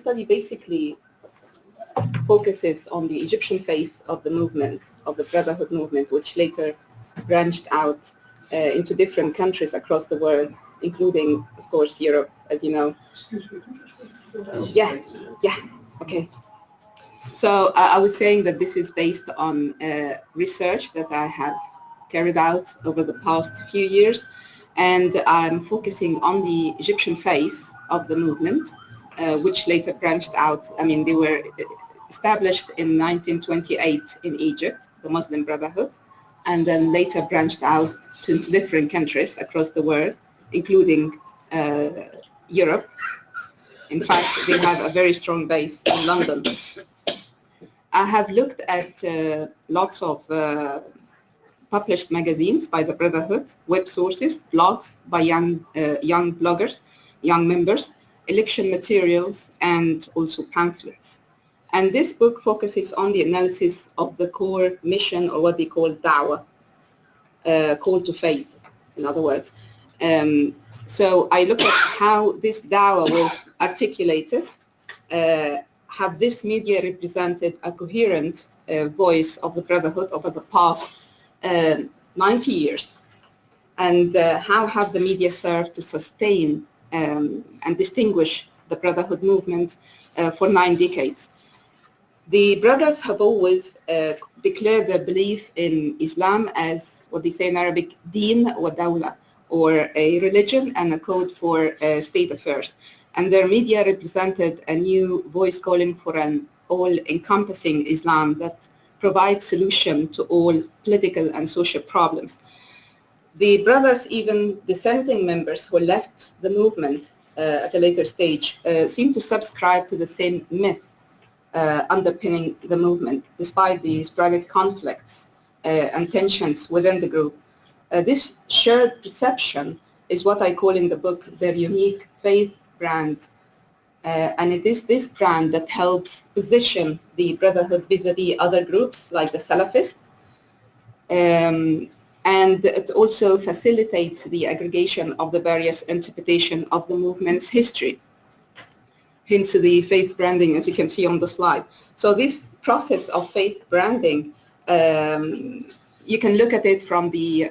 study basically focuses on the Egyptian face of the movement, of the Brotherhood movement, which later branched out into different countries across the world, including, of course, Europe, as you know. Yeah, okay. So I was saying that this is based on research that I have carried out over the past few years, and I'm focusing on the Egyptian face of the movement, which later branched out. I mean, they were established in 1928 in Egypt, the Muslim Brotherhood, and then later branched out to different countries across the world, including Europe. In fact, they have a very strong base in London. I have looked at lots of published magazines by the Brotherhood, web sources, blogs by young bloggers, young members, election materials, and also pamphlets. And this book focuses on the analysis of the core mission, or what they call da'wah, call to faith, in other words. So I look at how this da'wah was articulated, have this media represented a coherent voice of the Brotherhood over the past 90 years, and how have the media served to sustain and distinguish the Brotherhood movement for 9 decades. The brothers have always declared their belief in Islam as what they say in Arabic, deen wa dawla, or a religion and a code for state affairs. And their media represented a new voice calling for an all-encompassing Islam that provides solution to all political and social problems. The brothers, even dissenting members who left the movement at a later stage, seem to subscribe to the same myth underpinning the movement, despite the sporadic conflicts and tensions within the group. This shared perception is what I call in the book their unique faith brand. And it is this brand that helps position the Brotherhood vis-a-vis other groups like the Salafists. And it also facilitates the aggregation of the various interpretation of the movement's history. Hence the faith branding, as you can see on the slide. So this process of faith branding, you can look at it from the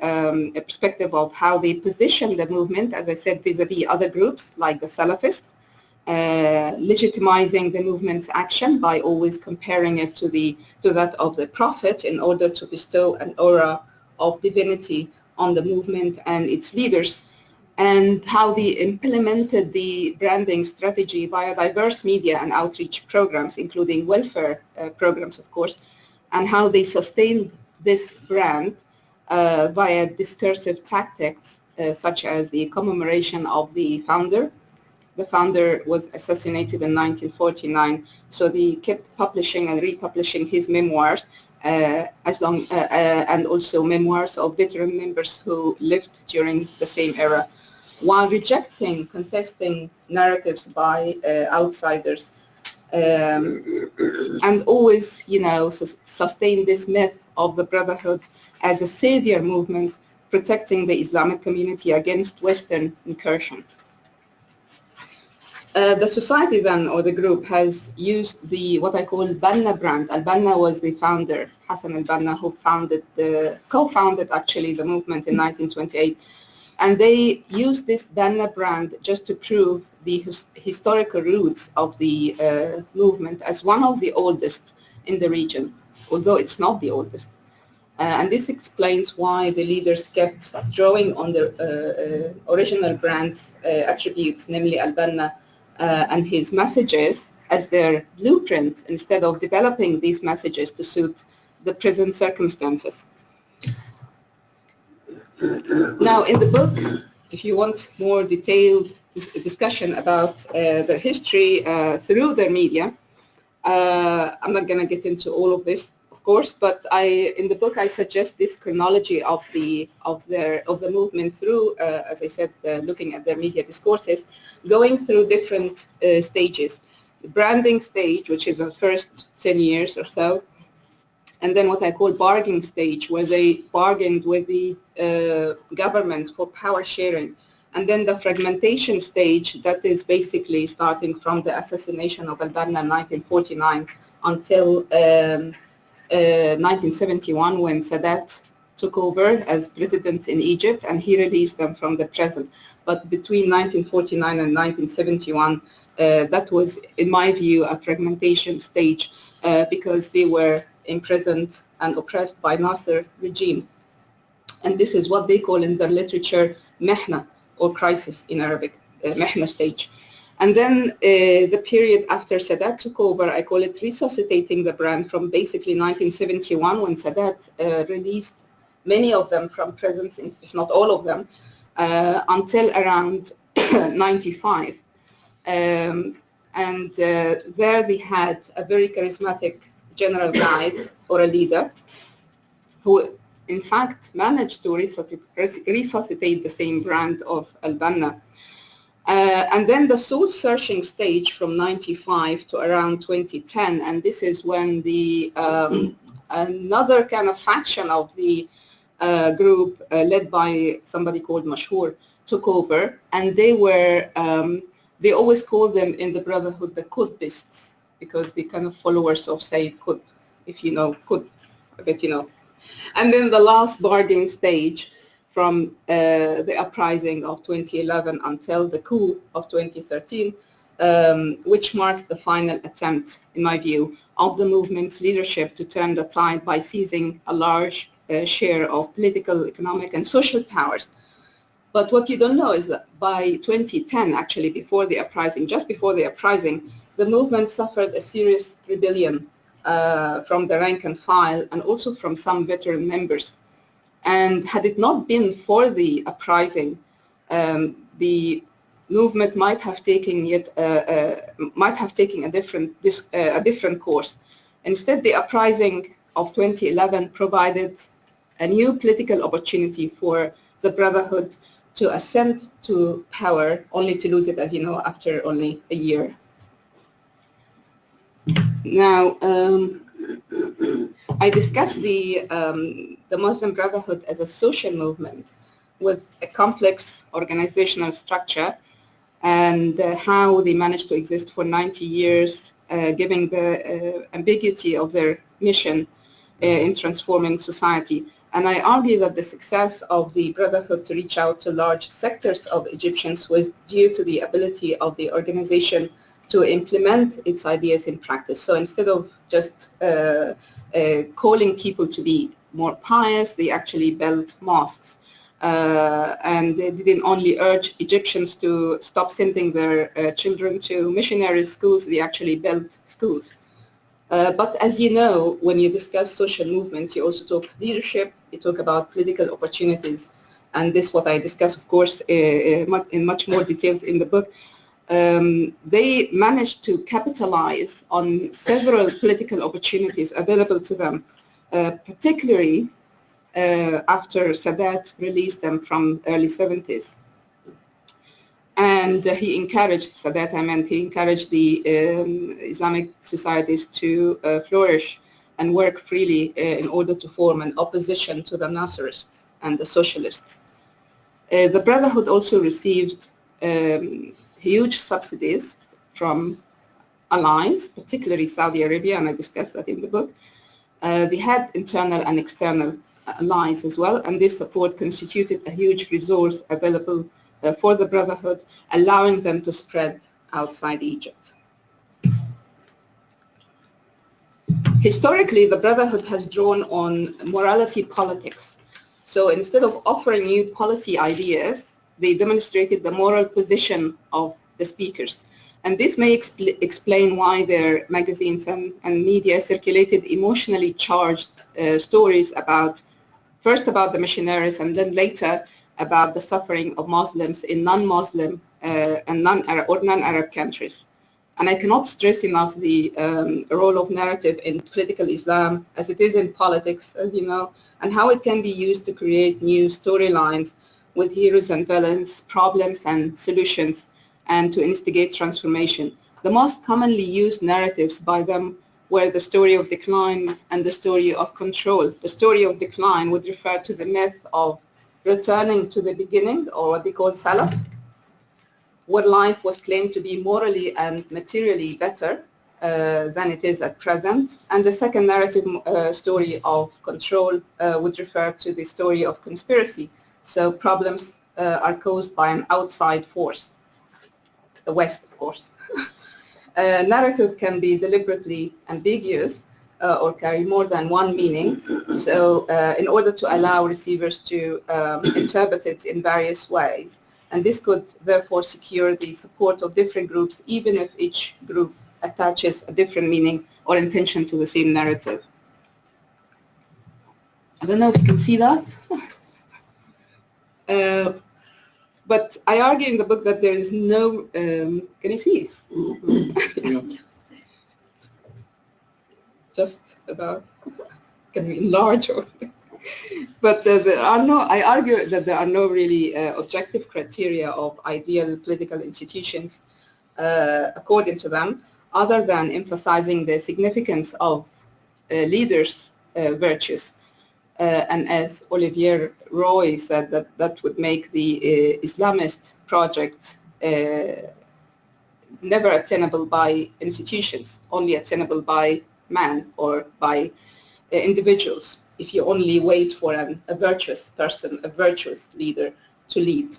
perspective of how they position the movement, as I said, vis-a-vis other groups like the Salafists, legitimizing the movement's action by always comparing it to that of the Prophet in order to bestow an aura of divinity on the movement and its leaders, and how they implemented the branding strategy via diverse media and outreach programs, including welfare programs, of course, and how they sustained this brand via discursive tactics such as the commemoration of the founder. The founder was assassinated in 1949, so they kept publishing and republishing his memoirs, and also memoirs of veteran members who lived during the same era, while rejecting, contesting narratives by outsiders, and always, sustain this myth of the Brotherhood as a savior movement protecting the Islamic community against Western incursion. The society then, or the group, has used what I call Banna brand. Al-Banna was the founder, Hassan al-Banna, who co-founded actually the movement in 1928. And they used this Banna brand just to prove the historical roots of the movement as one of the oldest in the region, although it's not the oldest. And this explains why the leaders kept drawing on the original brand's attributes, namely Al-Banna and his messages, as their blueprint, instead of developing these messages to suit the present circumstances. Now, in the book, if you want more detailed discussion about their history through their media, I'm not going to get into all of this, of course, but in the book I suggest this chronology of the movement through, as I said, looking at their media discourses, going through different stages. The branding stage, which is the first 10 years or so, and then what I call bargaining stage, where they bargained with the government for power sharing, And then the fragmentation stage, that is basically starting from the assassination of al-Banna in 1949 until 1971, when Sadat took over as president in Egypt, and he released them from the prison. But between 1949 and 1971, that was, in my view, a fragmentation stage because they were imprisoned and oppressed by Nasser regime. And this is what they call in their literature mehna, or crisis in Arabic, mehna stage. And then the period after Sadat took over, I call it resuscitating the brand from basically 1971, when Sadat released many of them from prisons, if not all of them, until around 95. And there they had a very charismatic general guide or a leader who in fact managed to resuscitate the same brand of al-Banna. And then the soul-searching stage from 95 to around 2010, and this is when the another kind of faction of the group led by somebody called Mashhur took over, and they were, they always called them in the Brotherhood the Qutbists, because they kind of followers of Sayyid Qutb, if you know Qutb, I bet you know. And then the last bargaining stage from the uprising of 2011 until the coup of 2013, which marked the final attempt, in my view, of the movement's leadership to turn the tide by seizing a large share of political, economic, and social powers. But what you don't know is that by 2010, actually before the uprising, just before the uprising, the movement suffered a serious rebellion from the rank and file, and also from some veteran members. And had it not been for the uprising, the movement might have taken a different course. Instead, the uprising of 2011 provided a new political opportunity for the Brotherhood to ascend to power, only to lose it, as you know, after only a year. Now, I discussed the Muslim Brotherhood as a social movement with a complex organizational structure, and how they managed to exist for 90 years, giving the ambiguity of their mission in transforming society. And I argue that the success of the Brotherhood to reach out to large sectors of Egyptians was due to the ability of the organization to implement its ideas in practice. So instead of just calling people to be more pious, they actually built mosques. And they didn't only urge Egyptians to stop sending their children to missionary schools, they actually built schools. But as you know, when you discuss social movements, you also talk leadership, you talk about political opportunities, and this is what I discuss, of course, in much more details in the book. They managed to capitalize on several political opportunities available to them, particularly after Sadat released them from early 70s. And he encouraged, Sadat, he encouraged the Islamic societies to flourish and work freely in order to form an opposition to the Nasserists and the socialists. The Brotherhood also received huge subsidies from allies, particularly Saudi Arabia, and I discussed that in the book. They had internal and external allies as well, and this support constituted a huge resource available for the Brotherhood, allowing them to spread outside Egypt. Historically, the Brotherhood has drawn on morality politics. So instead of offering new policy ideas, they demonstrated the moral position of the speakers. And this may explain why their magazines and media circulated emotionally charged stories first about the missionaries, and then later about the suffering of Muslims in non-Muslim and non-Arab countries. And I cannot stress enough the role of narrative in political Islam, as it is in politics, as you know, and how it can be used to create new storylines with heroes and villains, problems and solutions, and to instigate transformation. The most commonly used narratives by them were the story of decline and the story of control. The story of decline would refer to the myth of returning to the beginning, or what they call Salaf, where life was claimed to be morally and materially better than it is at present. And the second narrative story of control would refer to the story of conspiracy. So problems are caused by an outside force, the West, of course. Narrative can be deliberately ambiguous or carry more than one meaning. So in order to allow receivers to interpret it in various ways. And this could therefore secure the support of different groups, even if each group attaches a different meaning or intention to the same narrative. I don't know if you can see that. But I argue in the book that there is no, can you see? Just about, can we enlarge? But there are no, I argue that there are no really objective criteria of ideal political institutions according to them, other than emphasizing the significance of leaders' virtues. And as Olivier Roy said, that would make the Islamist project never attainable by institutions, only attainable by man or by individuals, if you only wait for a virtuous person, a virtuous leader to lead.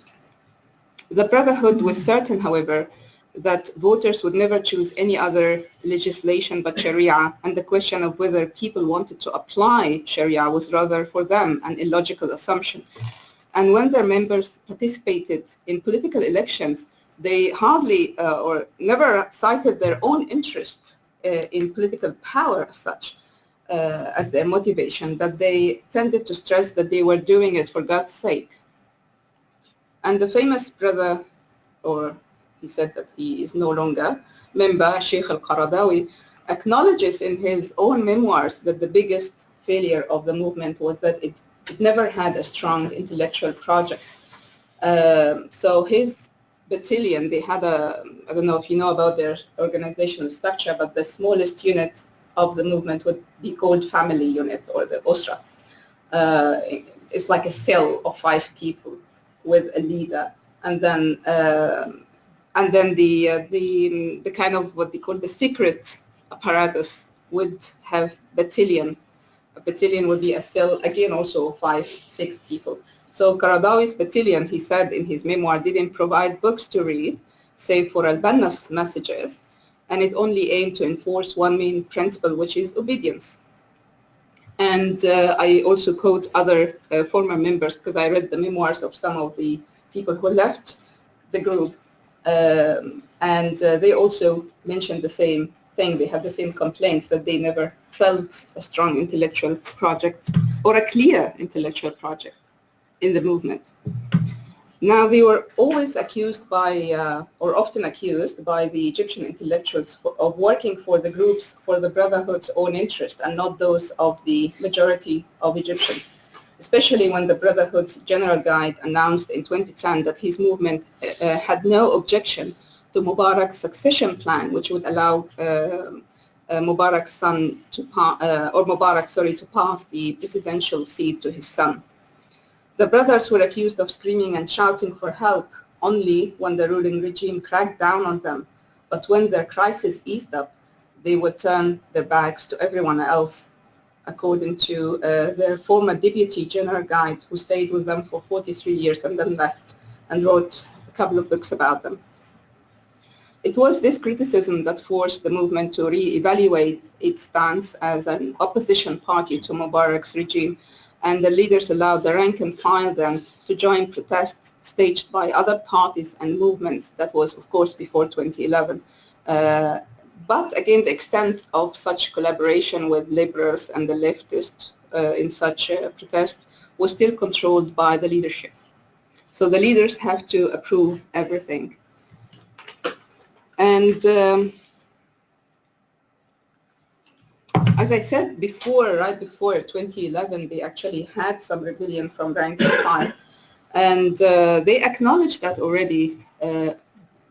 The Brotherhood was certain, however, that voters would never choose any other legislation but Sharia, and the question of whether people wanted to apply Sharia was rather for them an illogical assumption. And when their members participated in political elections, they hardly or never cited their own interest in political power as such, as their motivation, but they tended to stress that they were doing it for God's sake. And the famous brother, or he said that he is no longer member, Sheikh al-Qaradawi, acknowledges in his own memoirs that the biggest failure of the movement was that it never had a strong intellectual project. So his battalion, they had I don't know if you know about their organizational structure, but the smallest unit of the movement would be called family unit, or the Usra. It's like a cell of 5 people with a leader, and then the kind of what they call the secret apparatus would have battalion. A battalion would be a cell, again, also 5-6 people. So Qaradawi's battalion, he said in his memoir, didn't provide books to read, save for al-Banna's messages, and it only aimed to enforce one main principle, which is obedience. And I also quote other former members, because I read the memoirs of some of the people who left the group, and they also mentioned the same thing. They had the same complaints, that they never felt a strong intellectual project or a clear intellectual project in the movement. Now, they were always accused by, or often accused by the Egyptian intellectuals of working for the groups for the Brotherhood's own interest and not those of the majority of Egyptians, especially when the Brotherhood's general guide announced in 2010 that his movement had no objection to Mubarak's succession plan, which would allow Mubarak's son to pass the presidential seat to his son. The brothers were accused of screaming and shouting for help only when the ruling regime cracked down on them. But when their crisis eased up, they would turn their backs to everyone else, according to their former deputy general guide, who stayed with them for 43 years and then left and wrote a couple of books about them. It was this criticism that forced the movement to re-evaluate its stance as an opposition party to Mubarak's regime, and the leaders allowed the rank and file then to join protests staged by other parties and movements. That was, of course, before 2011. But again, the extent of such collaboration with liberals and the leftists in such protest was still controlled by the leadership. So the leaders have to approve everything. And as I said before, right before 2011, they actually had some rebellion from rank and file. And they acknowledged that already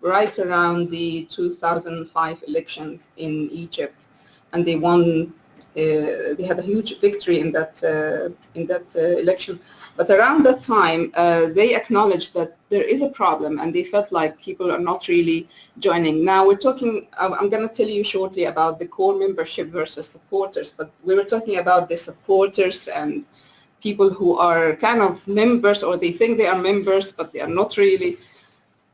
right around the 2005 elections in Egypt. And they won they had a huge victory in that election. But around that time, they acknowledged that there is a problem, and they felt like people are not really joining. Now we're talking, I'm going to tell you shortly about the core membership versus supporters, but we were talking about the supporters and people who are kind of members, or they think they are members, but they are not really.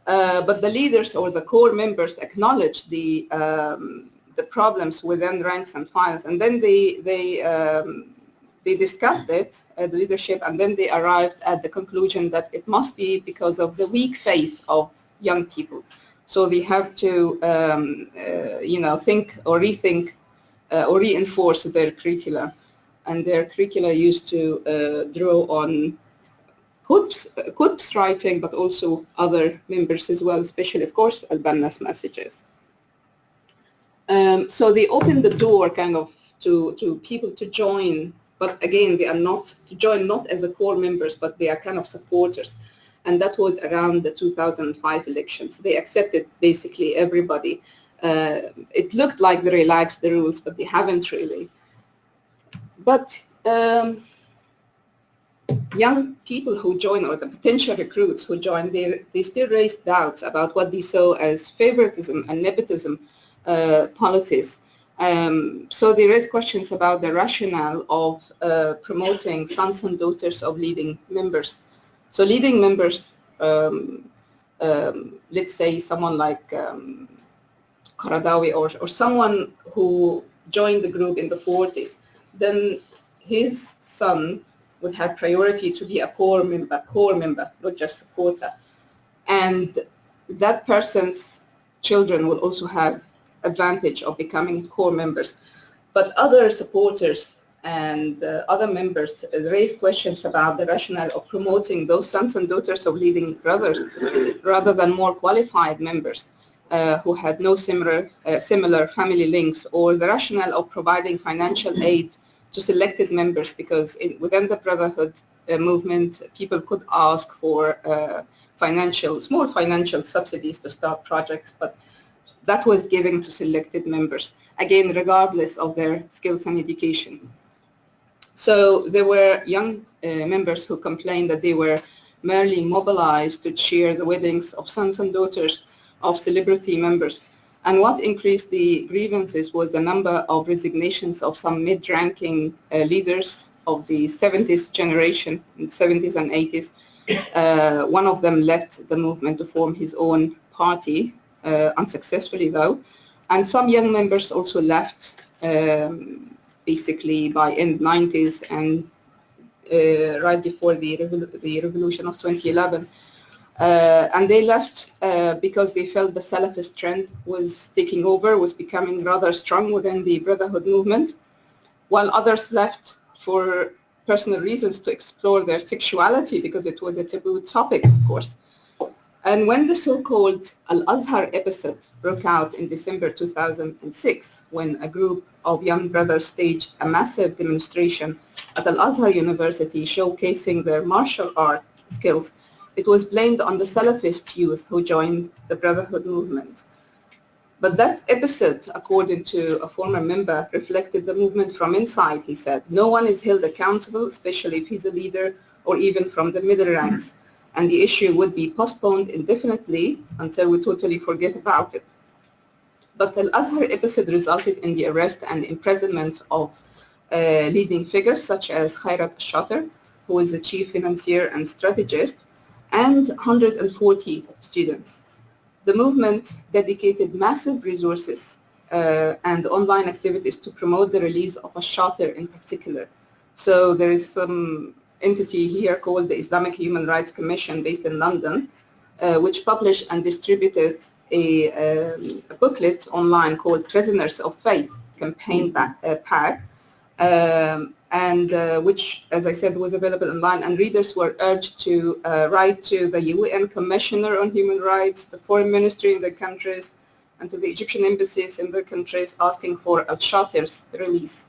But the leaders or the core members acknowledge the problems within ranks and files, and then they discussed it at the leadership, and then they arrived at the conclusion that it must be because of the weak faith of young people. So they have to, think or rethink or reinforce their curricula, and their curricula used to draw on quotes writing, but also other members as well, especially, of course, Al-Banna's messages. So they opened the door kind of to people to join, but again, they are not to join not as a core members, but they are kind of supporters. And that was around the 2005 elections. They accepted basically everybody. It looked like they relaxed the rules, but they haven't really. But young people who join, or the potential recruits who join, they still raise doubts about what they saw as favoritism and nepotism policies. So they raise questions about the rationale of promoting sons and daughters of leading members. So leading members, let's say someone like Qaradawi or someone who joined the group in the 40s, then his son would have priority to be a core member, not just supporter. And that person's children will also have advantage of becoming core members. But other supporters and other members raise questions about the rationale of promoting those sons and daughters of leading brothers rather than more qualified members who had no similar family links, or the rationale of providing financial aid to selected members, because within the Brotherhood movement, people could ask for small financial subsidies to start projects, but that was given to selected members, again, regardless of their skills and education. So there were young members who complained that they were merely mobilized to cheer the weddings of sons and daughters of celebrity members. And what increased the grievances was the number of resignations of some mid-ranking leaders of the 70s generation, in the 70s and 80s. One of them left the movement to form his own party, unsuccessfully though. And some young members also left basically by end 90s and right before the revolution of 2011. And they left because they felt the Salafist trend was taking over, was becoming rather strong within the Brotherhood movement, while others left for personal reasons to explore their sexuality, because it was a taboo topic, of course. And when the so-called Al-Azhar episode broke out in December 2006, when a group of young brothers staged a massive demonstration at Al-Azhar University showcasing their martial art skills, it was blamed on the Salafist youth who joined the Brotherhood movement. But that episode, according to a former member, reflected the movement from inside, he said. No one is held accountable, especially if he's a leader or even from the middle ranks. And the issue would be postponed indefinitely until we totally forget about it. But the Al-Azhar episode resulted in the arrest and imprisonment of leading figures such as Khairat al-Shater, who is the chief financier and strategist, and 140 students. The movement dedicated massive resources and online activities to promote the release of al-Shater in particular. So there is some entity here called the Islamic Human Rights Commission based in London, which published and distributed a booklet online called Prisoners of Faith Campaign Pack, which, as I said, was available online, and readers were urged to write to the UN Commissioner on Human Rights, the Foreign Ministry in their countries, and to the Egyptian embassies in their countries asking for al-Shater's release.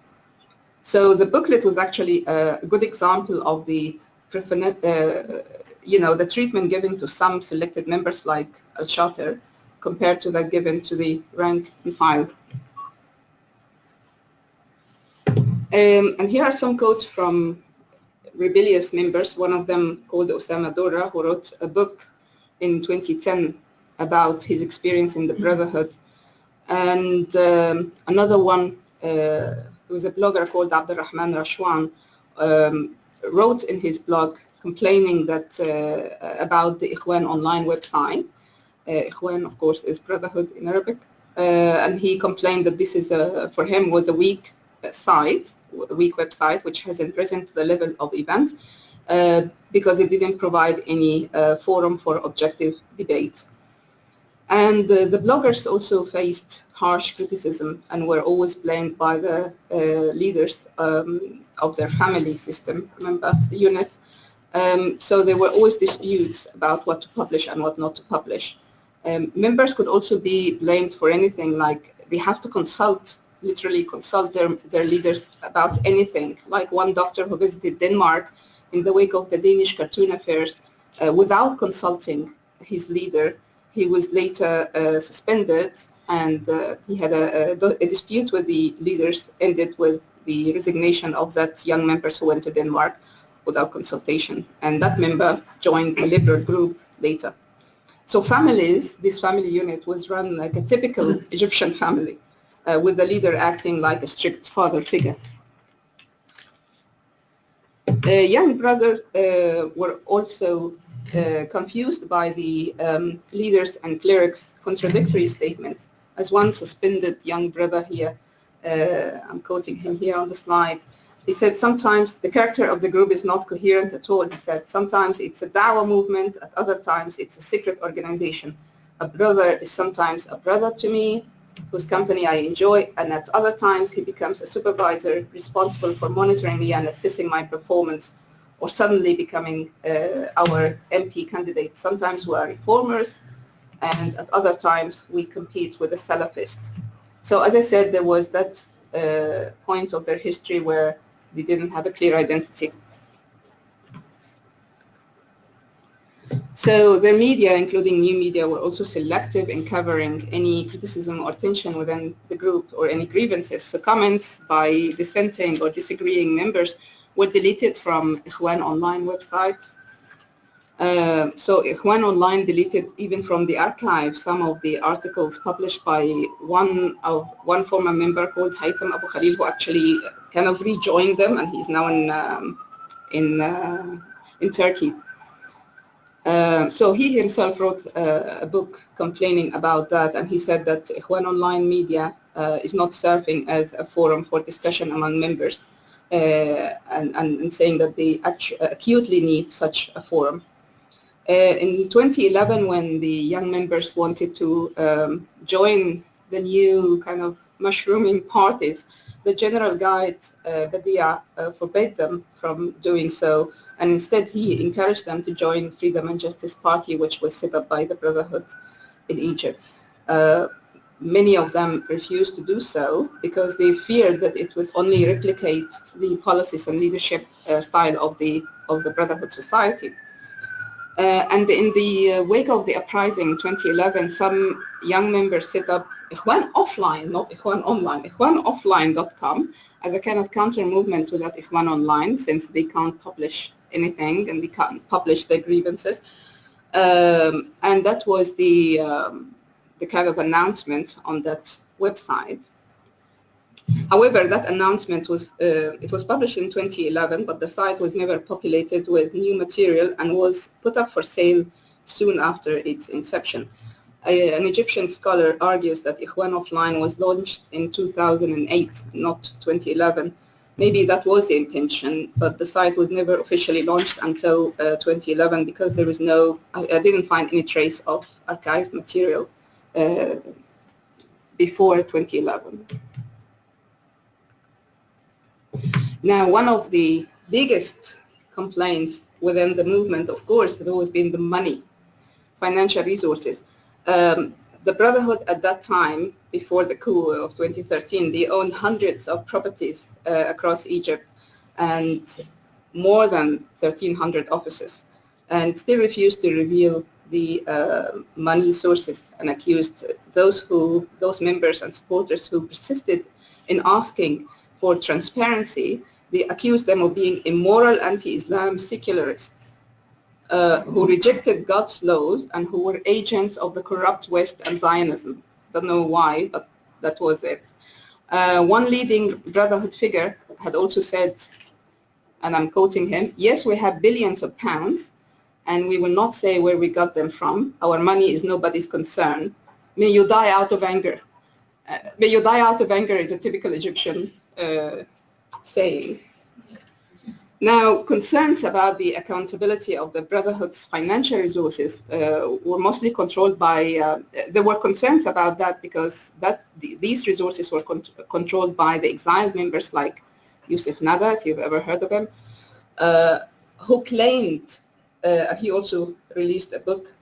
So the booklet was actually a good example of the treatment given to some selected members like al-Shater compared to that given to the rank and file. And here are some quotes from rebellious members, one of them called Osama Dora, who wrote a book in 2010 about his experience in the Brotherhood. And another one, who was a blogger called Abdurrahman Rashwan, wrote in his blog complaining that about the Ikhwan online website. Ikhwan, of course, is Brotherhood in Arabic. And he complained that this is, for him, was a weak site, a weak website, which hasn't risen to the level of event because it didn't provide any forum for objective debate. And the bloggers also faced harsh criticism and were always blamed by the leaders of their family system, remember, the unit. So there were always disputes about what to publish and what not to publish. Members could also be blamed for anything, like they have to consult, literally consult their leaders about anything. Like one doctor who visited Denmark in the wake of the Danish cartoon affairs without consulting his leader. He was later suspended, and he had a dispute with the leaders, ended with the resignation of that young member who went to Denmark without consultation. And that member joined a liberal group later. So families, this family unit was run like a typical Egyptian family, with the leader acting like a strict father figure. Young brothers were also confused by the leaders and clerics' contradictory statements. As one suspended young brother here, I'm quoting him here on the slide, he said, sometimes the character of the group is not coherent at all. He said, sometimes it's a dawah movement, at other times it's a secret organization. A brother is sometimes a brother to me, whose company I enjoy, and at other times he becomes a supervisor responsible for monitoring me and assessing my performance, or suddenly becoming our MP candidate. Sometimes we are reformers, and at other times we compete with a Salafist. So as I said, there was that point of their history where they didn't have a clear identity. So the media, including new media, were also selective in covering any criticism or tension within the group or any grievances. So comments by dissenting or disagreeing members were deleted from Ikhwan Online website. So Ikhwan Online deleted even from the archive some of the articles published by one former member called Haytham Abu Khalil, who actually kind of rejoined them, and he's now in Turkey. So he himself wrote a book complaining about that, and he said that Ikhwan Online media is not serving as a forum for discussion among members, and saying that they acutely need such a forum. In 2011, when the young members wanted to join the new kind of mushrooming parties, the general guide, Badia, forbade them from doing so, and instead he encouraged them to join Freedom and Justice Party, which was set up by the Brotherhood in Egypt. Many of them refused to do so because they feared that it would only replicate the policies and leadership style of the Brotherhood society. And in the wake of the uprising in 2011, some young members set up Ikhwan Offline, not Ikhwan Online, IkhwanOffline.com, as a kind of counter movement to that Ikhwan Online, since they can't publish anything and they can't publish their grievances. And that was the kind of announcement on that website. However, that announcement was it was published in 2011, but the site was never populated with new material and was put up for sale soon after its inception. An Egyptian scholar argues that Ikhwan Offline was launched in 2008, not 2011. Maybe that was the intention, but the site was never officially launched until 2011 because there was I didn't find any trace of archived material before 2011. Now, one of the biggest complaints within the movement, of course, has always been the money, financial resources. The Brotherhood at that time, before the coup of 2013, they owned hundreds of properties across Egypt and more than 1,300 offices, and still refused to reveal the money sources and accused those members and supporters who persisted in asking for transparency, they accused them of being immoral anti-Islam secularists who rejected God's laws and who were agents of the corrupt West and Zionism. Don't know why, but that was it. One leading Brotherhood figure had also said, and I'm quoting him, "Yes, we have billions of pounds, and we will not say where we got them from. Our money is nobody's concern. May you die out of anger." May you die out of anger is a typical Egyptian saying. Now, concerns about the accountability of the Brotherhood's financial resources were mostly controlled by, there were concerns about that because these resources were controlled by the exiled members like Yusuf Nada, if you've ever heard of him, who claimed, he also released a book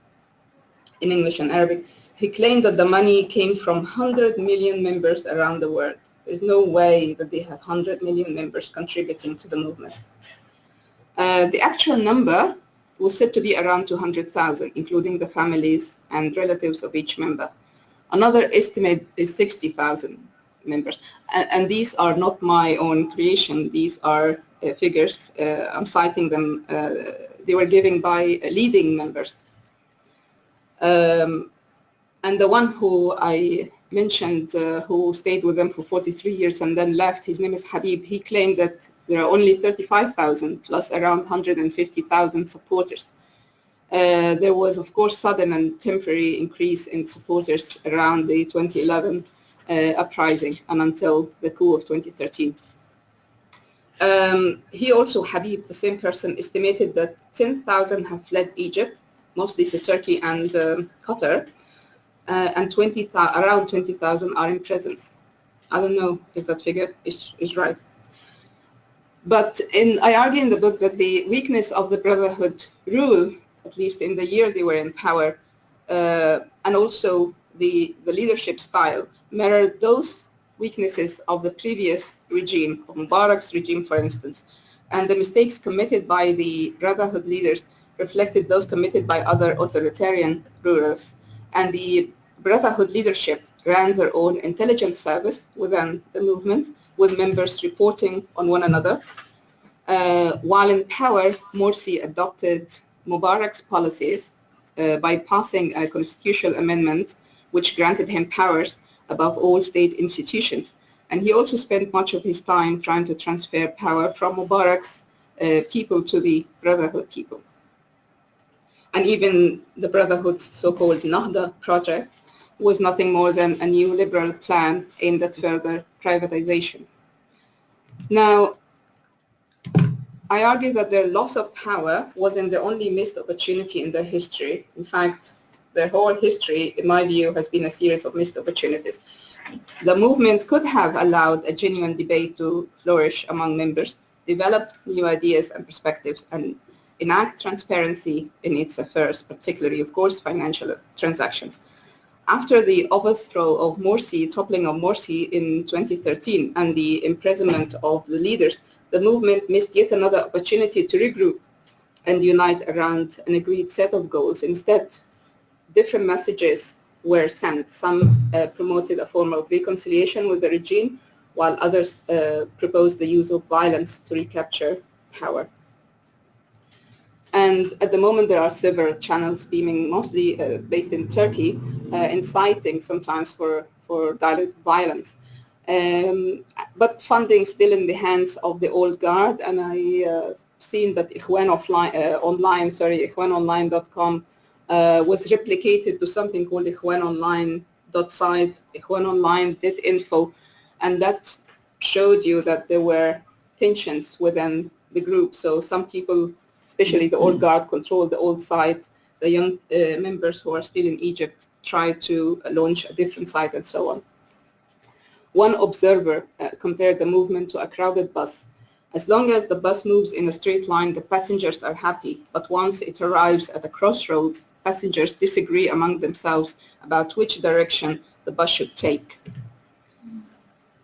in English and Arabic, he claimed that the money came from 100 million members around the world. There's no way that they have 100 million members contributing to the movement. The actual number was said to be around 200,000, including the families and relatives of each member. Another estimate is 60,000 members. And these are not my own creation. These are figures. I'm citing them. They were given by leading members. And the one who I mentioned, who stayed with them for 43 years and then left, his name is Habib. He claimed that there are only 35,000 plus around 150,000 supporters. There was, of course, sudden and temporary increase in supporters around the 2011 uprising and until the coup of 2013. He also, Habib, the same person, estimated that 10,000 have fled Egypt, mostly to Turkey and Qatar, and around 20,000 are in prisons. I don't know if that figure is right. But I argue in the book that the weakness of the Brotherhood rule, at least in the year they were in power, and also the leadership style, mirrored those weaknesses of the previous regime, of Mubarak's regime, for instance. And the mistakes committed by the Brotherhood leaders reflected those committed by other authoritarian rulers. And the Brotherhood leadership ran their own intelligence service within the movement, with members reporting on one another. While in power, Morsi adopted Mubarak's policies by passing a constitutional amendment which granted him powers above all state institutions. And he also spent much of his time trying to transfer power from Mubarak's people to the Brotherhood people. And even the Brotherhood's so-called Nahda project was nothing more than a new liberal plan aimed at further privatization. Now, I argue that their loss of power wasn't the only missed opportunity in their history. In fact, their whole history, in my view, has been a series of missed opportunities. The movement could have allowed a genuine debate to flourish among members, develop new ideas and perspectives, and enact transparency in its affairs, particularly, of course, financial transactions. After the overthrow of Morsi, toppling of Morsi in 2013, and the imprisonment of the leaders, the movement missed yet another opportunity to regroup and unite around an agreed set of goals. Instead, different messages were sent. Some promoted a form of reconciliation with the regime, while others proposed the use of violence to recapture power. And at the moment, there are several channels beaming, mostly based in Turkey, inciting sometimes for direct violence. But funding still in the hands of the old guard, and I seen that ikhwanonline.com was replicated to something called ikhwanonline.site, ikhwanonline.info, and that showed you that there were tensions within the group. So some people, especially the old guard, controlled the old site. The young members who are still in Egypt tried to launch a different site and so on. One observer compared the movement to a crowded bus. As long as the bus moves in a straight line, the passengers are happy. But once it arrives at a crossroads, passengers disagree among themselves about which direction the bus should take.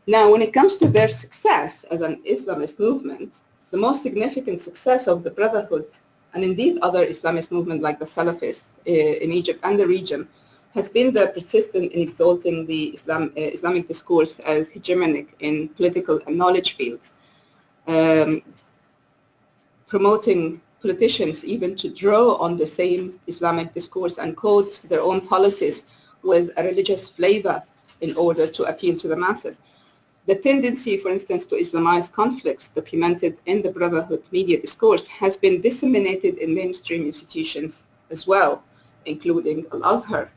Now, when it comes to their success as an Islamist movement, the most significant success of the Brotherhood, and indeed other Islamist movements like the Salafists in Egypt and the region, has been the persistent in exalting the Islamic discourse as hegemonic in political and knowledge fields, promoting politicians even to draw on the same Islamic discourse and quote their own policies with a religious flavor in order to appeal to the masses. The tendency, for instance, to Islamize conflicts documented in the Brotherhood media discourse has been disseminated in mainstream institutions as well, including Al-Azhar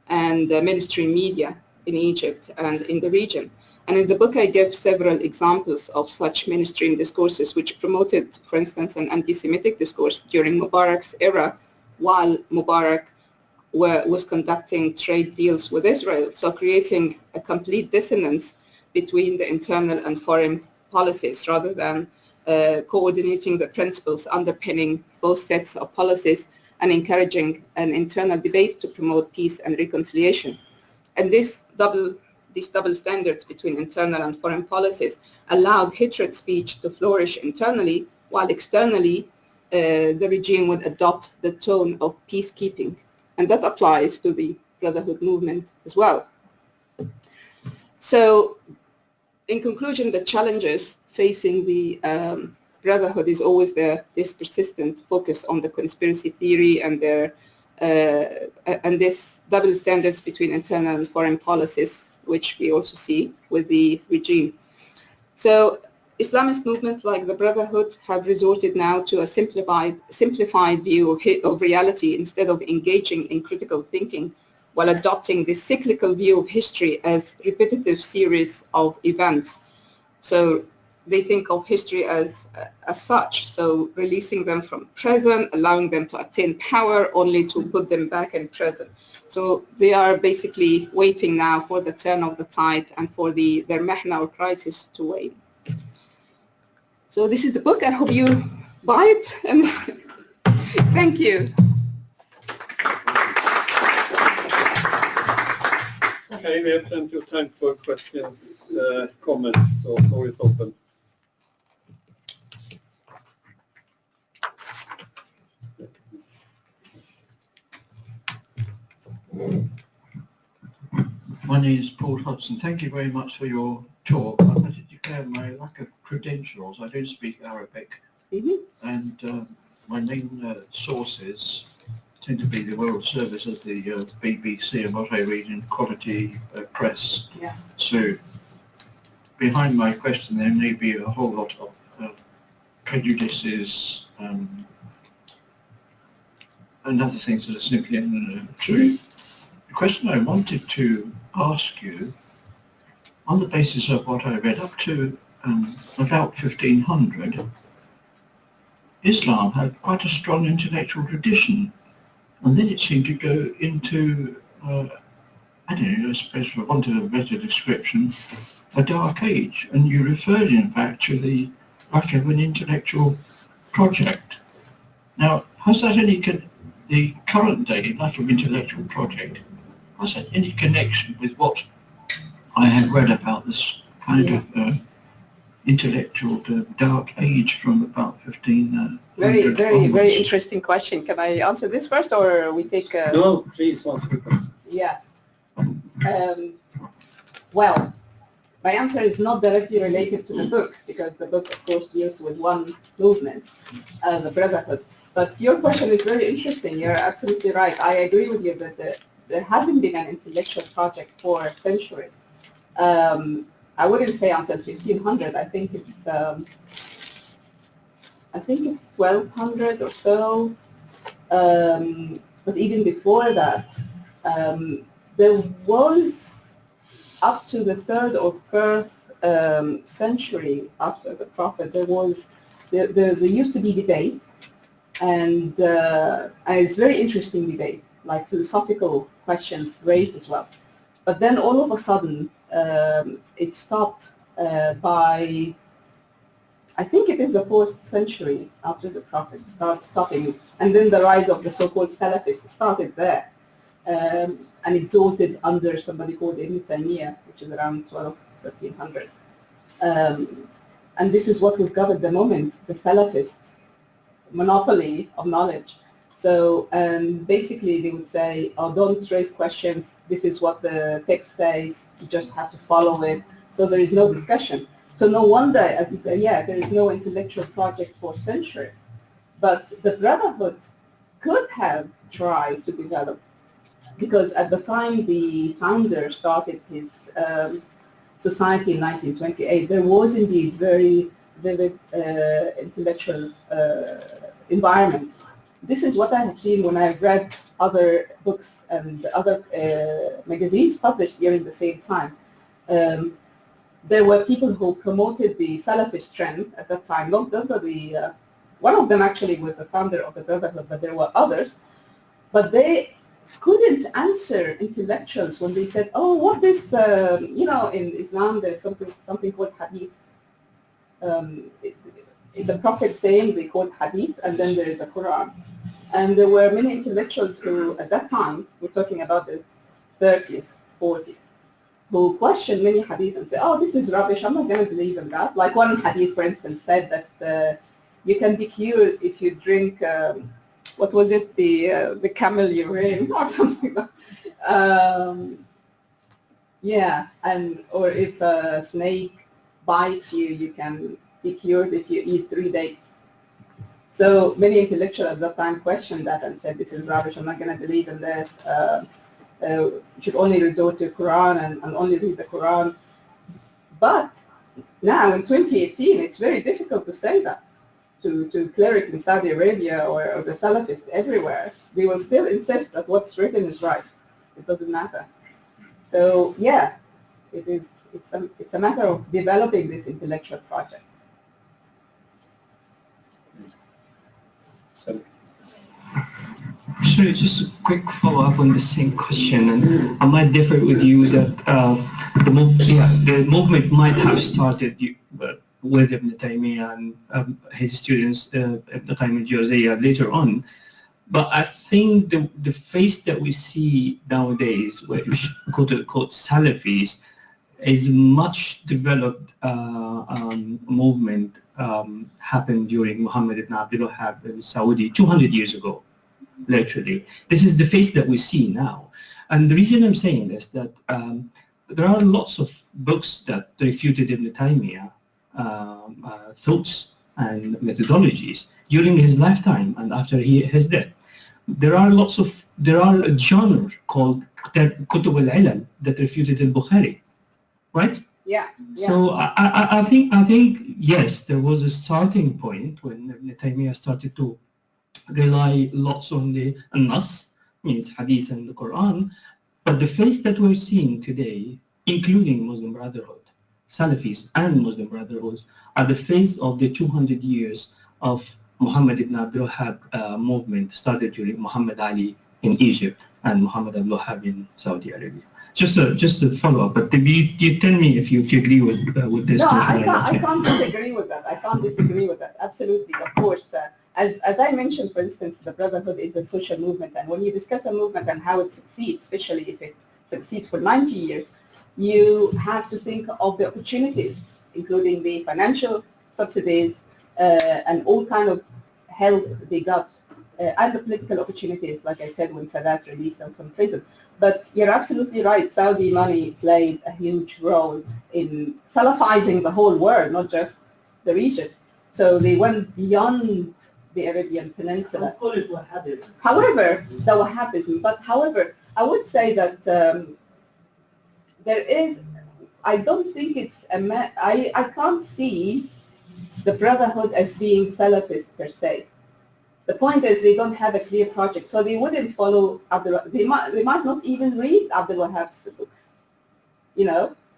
and mainstream media in Egypt and in the region. And in the book, I give several examples of such mainstream discourses which promoted, for instance, an anti-Semitic discourse during Mubarak's era, while Mubarak was conducting trade deals with Israel, so creating a complete dissonance between the internal and foreign policies, rather than coordinating the principles underpinning both sets of policies and encouraging an internal debate to promote peace and reconciliation. And these double standards between internal and foreign policies allowed hatred speech to flourish internally, while externally the regime would adopt the tone of peacekeeping. And that applies to the Brotherhood movement as well. So, in conclusion, the challenges facing the Brotherhood is always this persistent focus on the conspiracy theory and this double standards between internal and foreign policies, which we also see with the regime. So Islamist movements like the Brotherhood have resorted now to a simplified view of reality instead of engaging in critical thinking, while adopting the cyclical view of history as repetitive series of events. So they think of history as such, so releasing them from present, allowing them to attain power only to put them back in present. So they are basically waiting now for the turn of the tide and for their mahna or crisis to wane. So this is the book. I hope you buy it. And thank you. Okay, we have plenty of time for questions, comments, so floor is open. My name is Paul Hudson. Thank you very much for your talk. I must declare my lack of credentials. I don't speak Arabic, and my main sources tend to be the World Service of the BBC and what I read in quality press. Yeah. So behind my question there may be a whole lot of prejudices and other things that are simply untrue. The question I wanted to ask you, on the basis of what I read up to about 1500, Islam had quite a strong intellectual tradition, and then it seemed to go into, I don't know, I suppose for want of a better description, a dark age, and you referred in fact to the lack of an intellectual project. Now, has that the current day lack of intellectual project, has that any connection with what I have read about this kind of intellectual dark age from about 1500 Very interesting question. Can I answer this first, or we take? No, please answer the question. Yeah. Well, my answer is not directly related to the book, because the book, of course, deals with one movement, the Brotherhood. But your question is very interesting. You're absolutely right. I agree with you that there hasn't been an intellectual project for centuries. I wouldn't say until 1500. I think it's 1200 or so. But even before that, there was, up to the 3rd or 1st century after the Prophet, there used to be debate, and it's very interesting debate, like philosophical questions raised as well. But then all of a sudden, it stopped by, I think it is the 4th century after the Prophet starts stopping, and then the rise of the so-called Salafists started there, and exalted under somebody called Ibn Taymiyyah, which is around 1300. And this is what we've got at the moment, the Salafist monopoly of knowledge. So basically they would say, oh, don't raise questions. This is what the text says. You just have to follow it. So there is no discussion. So no wonder, as you say, yeah, there is no intellectual project for centuries. But the Brotherhood could have tried to develop, because at the time the founder started his society in 1928, there was indeed very vivid intellectual environment. This is what I have seen when I've read other books and other magazines published during the same time. There were people who promoted the Salafist trend at that time. One of them actually was the founder of the Brotherhood, but there were others. But they couldn't answer intellectuals when they said, oh, what is, in Islam there's something called hadith. The Prophet saying they call hadith, and then there is a Quran. And there were many intellectuals who, at that time, we're talking about the 30s, 40s, who questioned many hadiths and said, oh, this is rubbish, I'm not going to believe in that. Like one hadith, for instance, said that you can be cured if you drink, what was it, the camel urine or something like that. Or if a snake bites you, you can be cured if you eat 3 dates. So many intellectuals at that time questioned that and said, this is rubbish, I'm not going to believe in this. You should only resort to Quran and only read the Quran. But now in 2018, it's very difficult to say that to clerics in Saudi Arabia or the Salafists everywhere. They will still insist that what's written is right. It doesn't matter. So yeah, it's a matter of developing this intellectual project. Sorry, just a quick follow-up on the same question, and I might differ with you that the movement might have started with Ibn Taymiyyah and his students, Ibn Qayyim al-Jawziyya, later on. But I think the face that we see nowadays, which quote-unquote Salafis, is much developed movement happened during Muhammad ibn Abdul Wahhab in Saudi 200 years ago. Literally, this is the face that we see now. And the reason I'm saying this, that there are lots of books that refuted Ibn Taymiyyah thoughts and methodologies during his lifetime and after his death. There are a genre called Kutub al-Ilal that refuted al-Bukhari, right? Yeah. So I think yes, there was a starting point when Ibn Taymiyyah started to rely lots on the Nas, means Hadith and the Quran, but the face that we're seeing today, including Muslim Brotherhood, Salafis and Muslim Brotherhood, are the face of the 200 years of Muhammad ibn Abdul Wahhab movement started during Muhammad Ali in Egypt and Muhammad Abdul Wahhab in Saudi Arabia. Just a follow-up, but you tell me if you agree with this. No, I can't disagree with that. I can't disagree with that. Absolutely, of course. As I mentioned, for instance, the Brotherhood is a social movement, and when you discuss a movement and how it succeeds, especially if it succeeds for 90 years, you have to think of the opportunities, including the financial subsidies and all kind of help they got, and the political opportunities, like I said, when Sadat released them from prison. But you're absolutely right, Saudi money played a huge role in Salafizing the whole world, not just the region. So they went beyond the Arabian Peninsula. I'll call it Wahhabism. However, the Wahhabism, but however, I would say that there is, I don't think it's, I can't see the Brotherhood as being Salafist per se. The point is they don't have a clear project, so they wouldn't follow they might not even read Abdul Wahhab's books,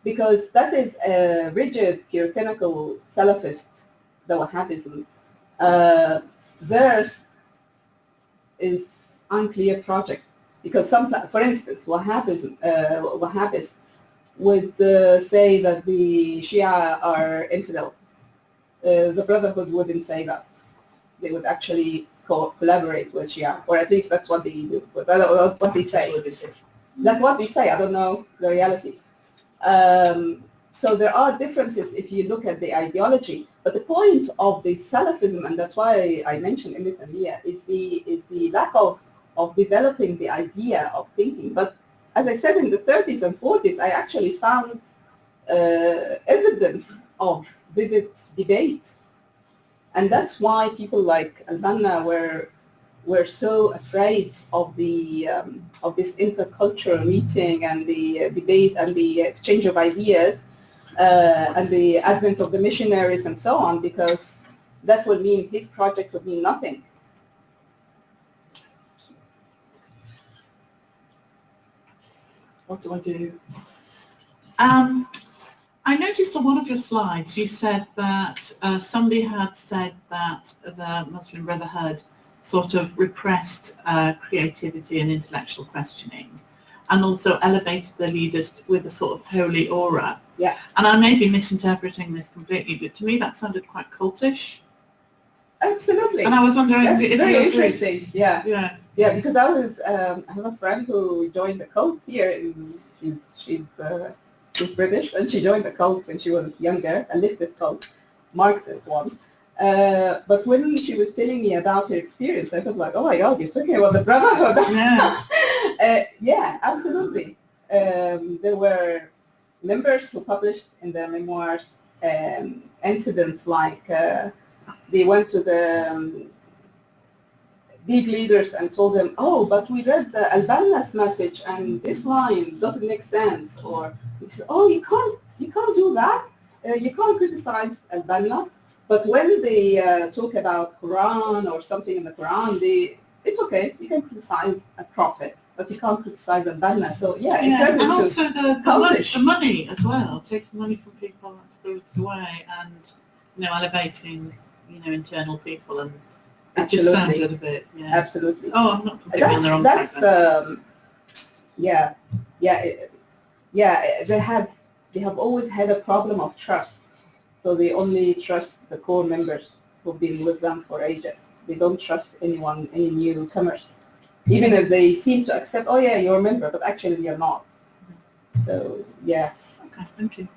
because that is a rigid, puritanical Salafist, the Wahhabism. Theirs is unclear project, because sometimes, for instance, Wahhabists would say that the Shia are infidel. The Brotherhood wouldn't say that. They would actually collaborate with Shia, or at least that's what they do. What they say. That's what they say. I don't know the reality. So there are differences if you look at the ideology. But the point of the Salafism, and that's why I mentioned in it Amia, is the lack of developing the idea of thinking. But as I said, in the 30s and 40s, I actually found evidence of vivid debate. And that's why people like Al-Banna were so afraid of this intercultural meeting and the debate and the exchange of ideas and the advent of the missionaries and so on, because that would mean his project would mean nothing. What do I do? I noticed on one of your slides you said that somebody had said that the Muslim Brotherhood sort of repressed creativity and intellectual questioning, and also elevated the leaders with a sort of holy aura. Yeah. And I may be misinterpreting this completely, but to me that sounded quite cultish. Absolutely. And I was wondering That's if very you agree. interesting. Yeah. Yeah. Yeah, because I have a friend who joined the cult here. She's British, and she joined the cult when she was younger, a leftist cult, Marxist one. But when she was telling me about her experience, I felt like, oh my God, you're talking about the Brotherhood. Yeah. Yeah, absolutely. There were members who published in their memoirs incidents like they went to the big leaders and told them, oh, but we read the Al-Banna's message and this line doesn't make sense. Or, oh, you can't do that. You can't criticize Al-Banna. But when they talk about Quran or something in the Quran, it's okay. You can criticize a prophet, but you can't criticize Al-Banna. So yeah, And also the money as well, taking money from people and spirited away, and elevating internal people, and it just sounded a bit. Yeah. Absolutely. Oh, I'm not completely on the wrong track. They have always had a problem of trust. So they only trust the core members who've been with them for ages. They don't trust anyone, any newcomers, even if they seem to accept, oh yeah, you're a member, but actually you're not. So yeah. Okay, thank you.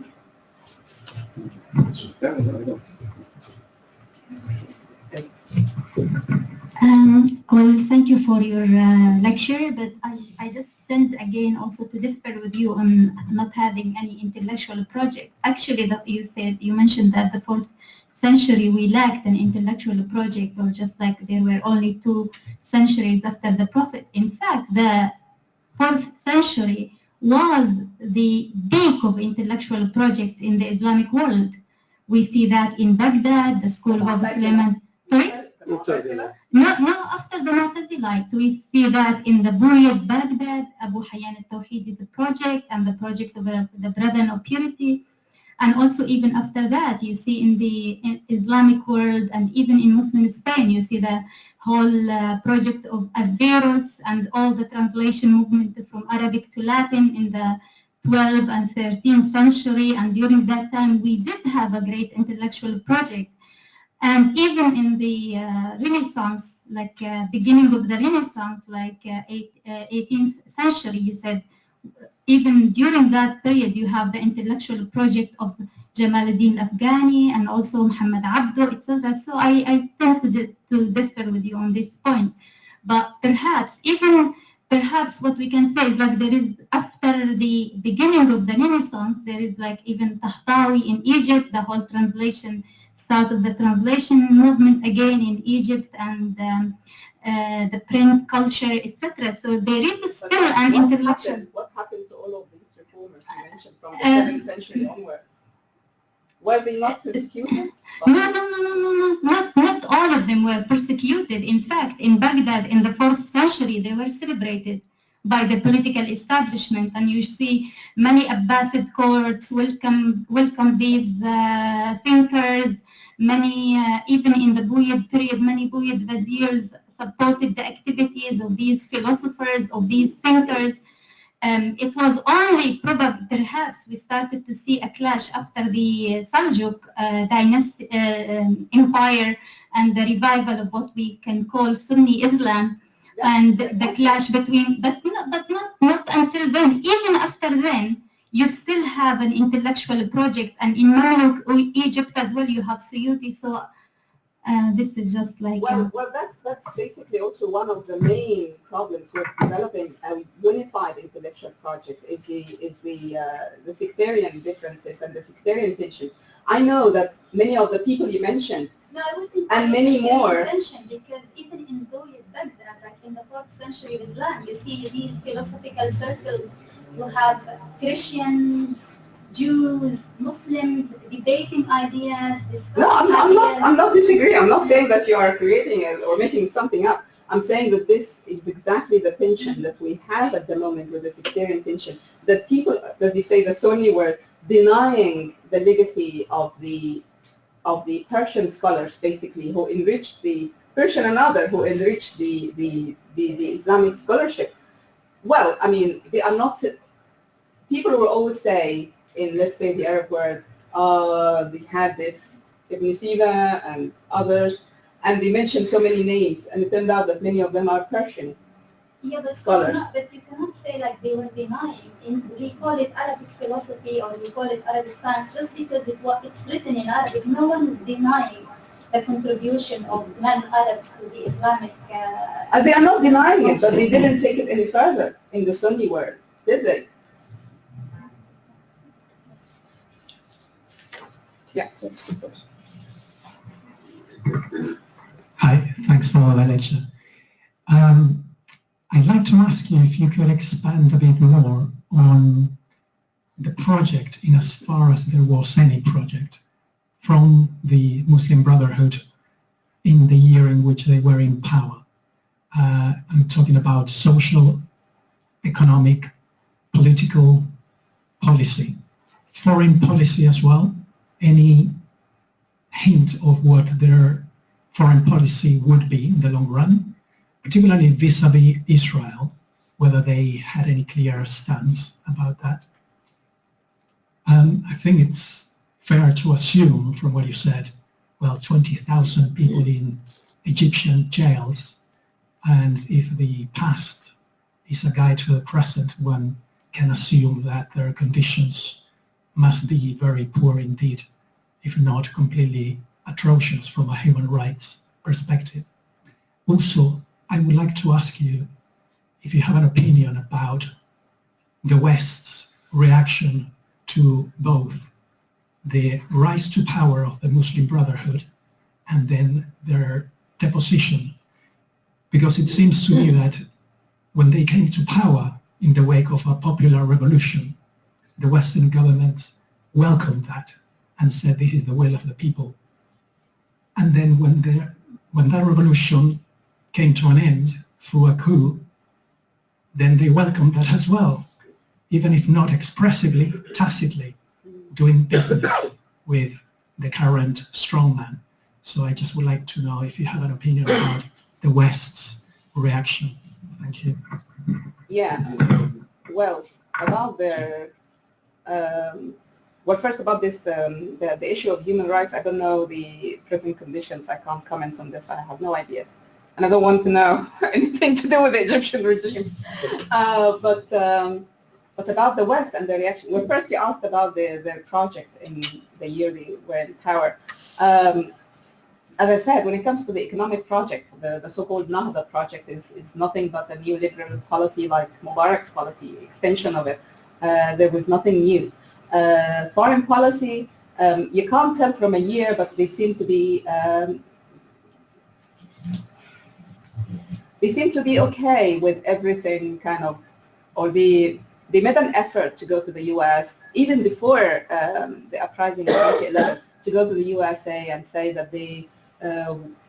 Well, thank you for your lecture, but I just tend again also to differ with you on not having any intellectual project. Actually, that you mentioned that the 4th century we lacked an intellectual project, or just like there were only 2 centuries after the Prophet. In fact, the 4th century was the peak of intellectual projects in the Islamic world. We see that in Baghdad, the school of Suleiman. Sorry? No, after the Mu'tazilites, we see that in the Buyid Baghdad, Abu Hayyan al-Tawheed is a project, and the project of the Brotherhood of Purity. And also even after that, you see in the Islamic world and even in Muslim Spain, you see the whole project of Averroes and all the translation movement from Arabic to Latin in the 12th and 13th century. And during that time, we did have a great intellectual project. And even in the Renaissance, like beginning of the Renaissance, like 18th century, you said, even during that period, you have the intellectual project of Jamaluddin Afghani and also Muhammad Abdo, etc. So I tend to differ with you on this point. But perhaps what we can say is like there is, after the beginning of the Renaissance, there is like even Tahtawi in Egypt, the whole translation, start of the translation movement again in Egypt, and the print culture, etc. So there is still an intellectual. What happened to all of these reformers you mentioned from the 7th century onwards? Were they not persecuted? No. Not all of them were persecuted. In fact, in Baghdad in the 4th century, they were celebrated by the political establishment, and you see many Abbasid courts welcome these thinkers. Many, even in the Buyid period, many Buyid viziers supported the activities of these philosophers, of these thinkers. It was only probably, perhaps, we started to see a clash after the Seljuk dynasty empire and the revival of what we can call Sunni Islam, and the clash between, but not until then. Even after then, you still have an intellectual project, and in Egypt as well you have Suyuti. So this is just like well, that's basically also one of the main problems with developing a unified intellectual project is the sectarian differences and the sectarian tensions. I know that many of the people you mentioned, no, I would think and many more, because even in Baghdad, like in the 4th century of Islam, you see these philosophical circles. You have Christians, Jews, Muslims debating ideas, discussing I'm not disagreeing. I'm not saying that you are creating it or making something up. I'm saying that this is exactly the tension that we have at the moment with the sectarian tension. That people, as you say, the Sunni were denying the legacy of the Persian scholars, basically, who enriched the Persian and other who enriched the Islamic scholarship. Well, I mean, they are not. People will always say, in, let's say, the Arab world, they had this Ibn Sina and others, and they mentioned so many names, and it turned out that many of them are Persian scholars. But you cannot say like they were denying. We call it Arabic philosophy or we call it Arabic science just because it's written in Arabic. No one is denying the contribution of non-Arabs to the Islamic. They are not denying it, but they didn't take it any further in the Sunni world, did they? Yeah, that's the question. Hi, thanks for the lecture. I'd like to ask you if you could expand a bit more on the project, in as far as there was any project, from the Muslim Brotherhood in the year in which they were in power. I'm talking about social, economic, political policy, foreign policy as well. Any hint of what their foreign policy would be in the long run, particularly vis-a-vis Israel, whether they had any clear stance about that. I think it's fair to assume from what you said, well, 20,000 people in Egyptian jails, and if the past is a guide to the present, one can assume that their conditions must be very poor indeed, if not completely atrocious from a human rights perspective. Also, I would like to ask you if you have an opinion about the West's reaction to both the rise to power of the Muslim Brotherhood and then their deposition. Because it seems to me that when they came to power in the wake of a popular revolution, the Western governments welcomed that and said this is the will of the people. And then when that revolution came to an end through a coup, then they welcomed that as well, even if not expressively, tacitly, doing business with the current strongman. So I just would like to know if you have an opinion about the West's reaction. Thank you. Yeah, well, about their, well, first about this, the issue of human rights, I don't know the present conditions. I can't comment on this. I have no idea. And I don't want to know anything to do with the Egyptian regime. But about the West and their reaction, well, first you asked about their project in the year they were in power. As I said, when it comes to the economic project, the so-called Nahda project is nothing but a neoliberal policy like Mubarak's policy, extension of it. There was nothing new. Foreign policy, you can't tell from a year, but they seem to be okay with everything, kind of, or they made an effort to go to the U.S. even before the uprising in 2011, to go to the USA and say that they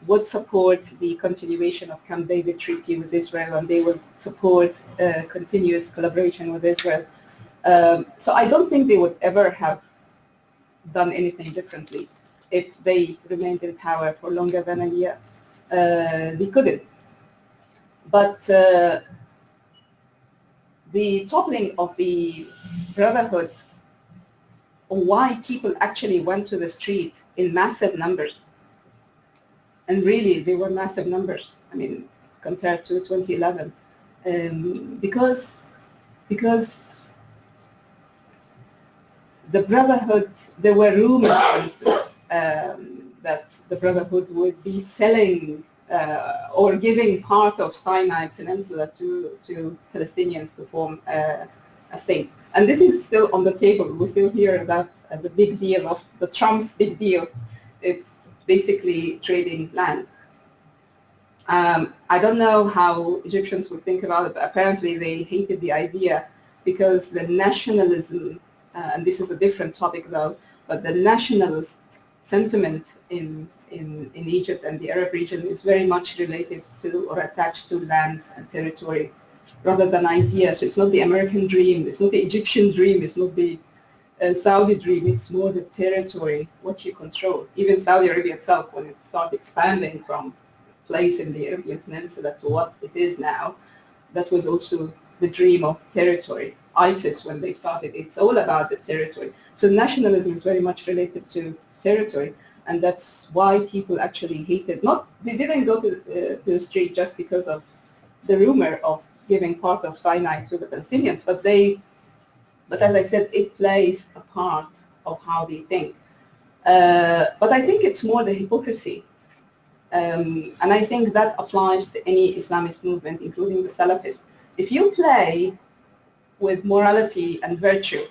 would support the continuation of Camp David Treaty with Israel, and they would support continuous collaboration with Israel. So I don't think they would ever have done anything differently if they remained in power for longer than a year. They couldn't. But the toppling of the Brotherhood, why people actually went to the street in massive numbers, and really they were massive numbers, I mean, compared to 2011, because the Brotherhood, there were rumors, for instance, that the Brotherhood would be selling or giving part of Sinai Peninsula to Palestinians to form a state. And this is still on the table. We still hear that as a big deal of the Trump's big deal. It's basically trading land. I don't know how Egyptians would think about it, but apparently they hated the idea because the nationalism, and this is a different topic though, but the nationalist sentiment in Egypt and the Arab region is very much related to or attached to land and territory rather than ideas. It's not the American dream, it's not the Egyptian dream, it's not the Saudi dream, it's more the territory, what you control. Even Saudi Arabia itself, when it started expanding from place in the Arabian Peninsula to what it is now, that was also the dream of territory. ISIS, when they started, it's all about the territory. So nationalism is very much related to territory, and that's why people actually hated. They didn't go to the street just because of the rumor of giving part of Sinai to the Palestinians, but as I said, it plays a part of how they think. But I think it's more the hypocrisy. And I think that applies to any Islamist movement, including the Salafists. If you play with morality and virtue,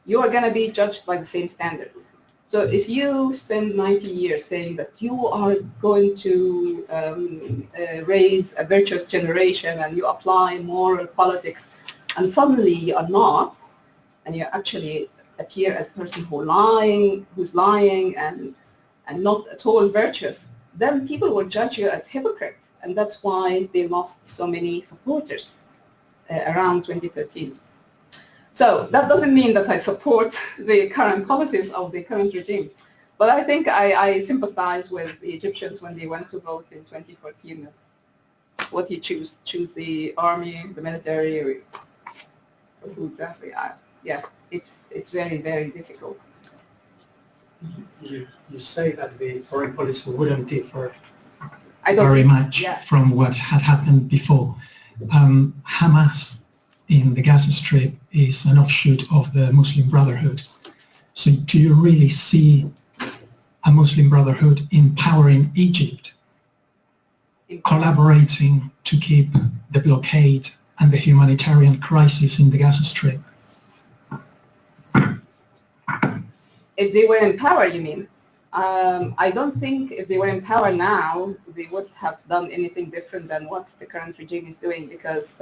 you are going to be judged by the same standards. So if you spend 90 years saying that you are going to raise a virtuous generation and you apply moral politics, and suddenly you are not, and you actually appear as a person who's lying and not at all virtuous, then people will judge you as hypocrites, and that's why they lost so many supporters around 2013. So that doesn't mean that I support the current policies of the current regime, but I think I sympathize with the Egyptians when they went to vote in 2014. What you choose the army, the military, or who exactly? Yeah, it's very, very difficult. You say that the foreign policy wouldn't differ very much from what had happened before. Hamas in the Gaza Strip is an offshoot of the Muslim Brotherhood. So do you really see a Muslim Brotherhood empowering Egypt, collaborating to keep the blockade and the humanitarian crisis in the Gaza Strip? If they were in power, you mean? I don't think if they were in power now, they would have done anything different than what the current regime is doing, because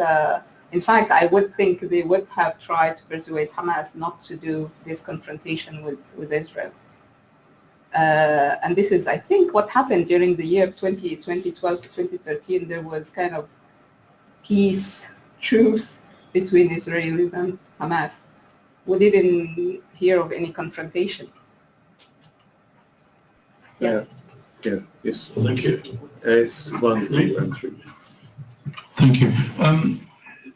in fact, I would think they would have tried to persuade Hamas not to do this confrontation with Israel. And this is, I think, what happened during the year 2012 to 2013. There was kind of peace, truce between Israelis and Hamas. We didn't hear of any confrontation. Yes. Thank you. It's one, two, and three. Thank you.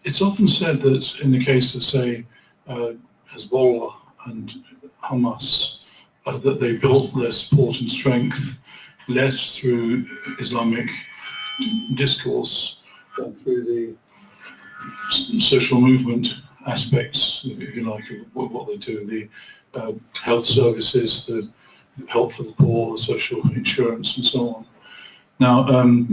It's often said that in the case of, say, Hezbollah and Hamas, that they built their support and strength less through Islamic discourse than through the social movement aspects, if you like, of what they do, the health services, the help for the poor, the social insurance, and so on. Now, in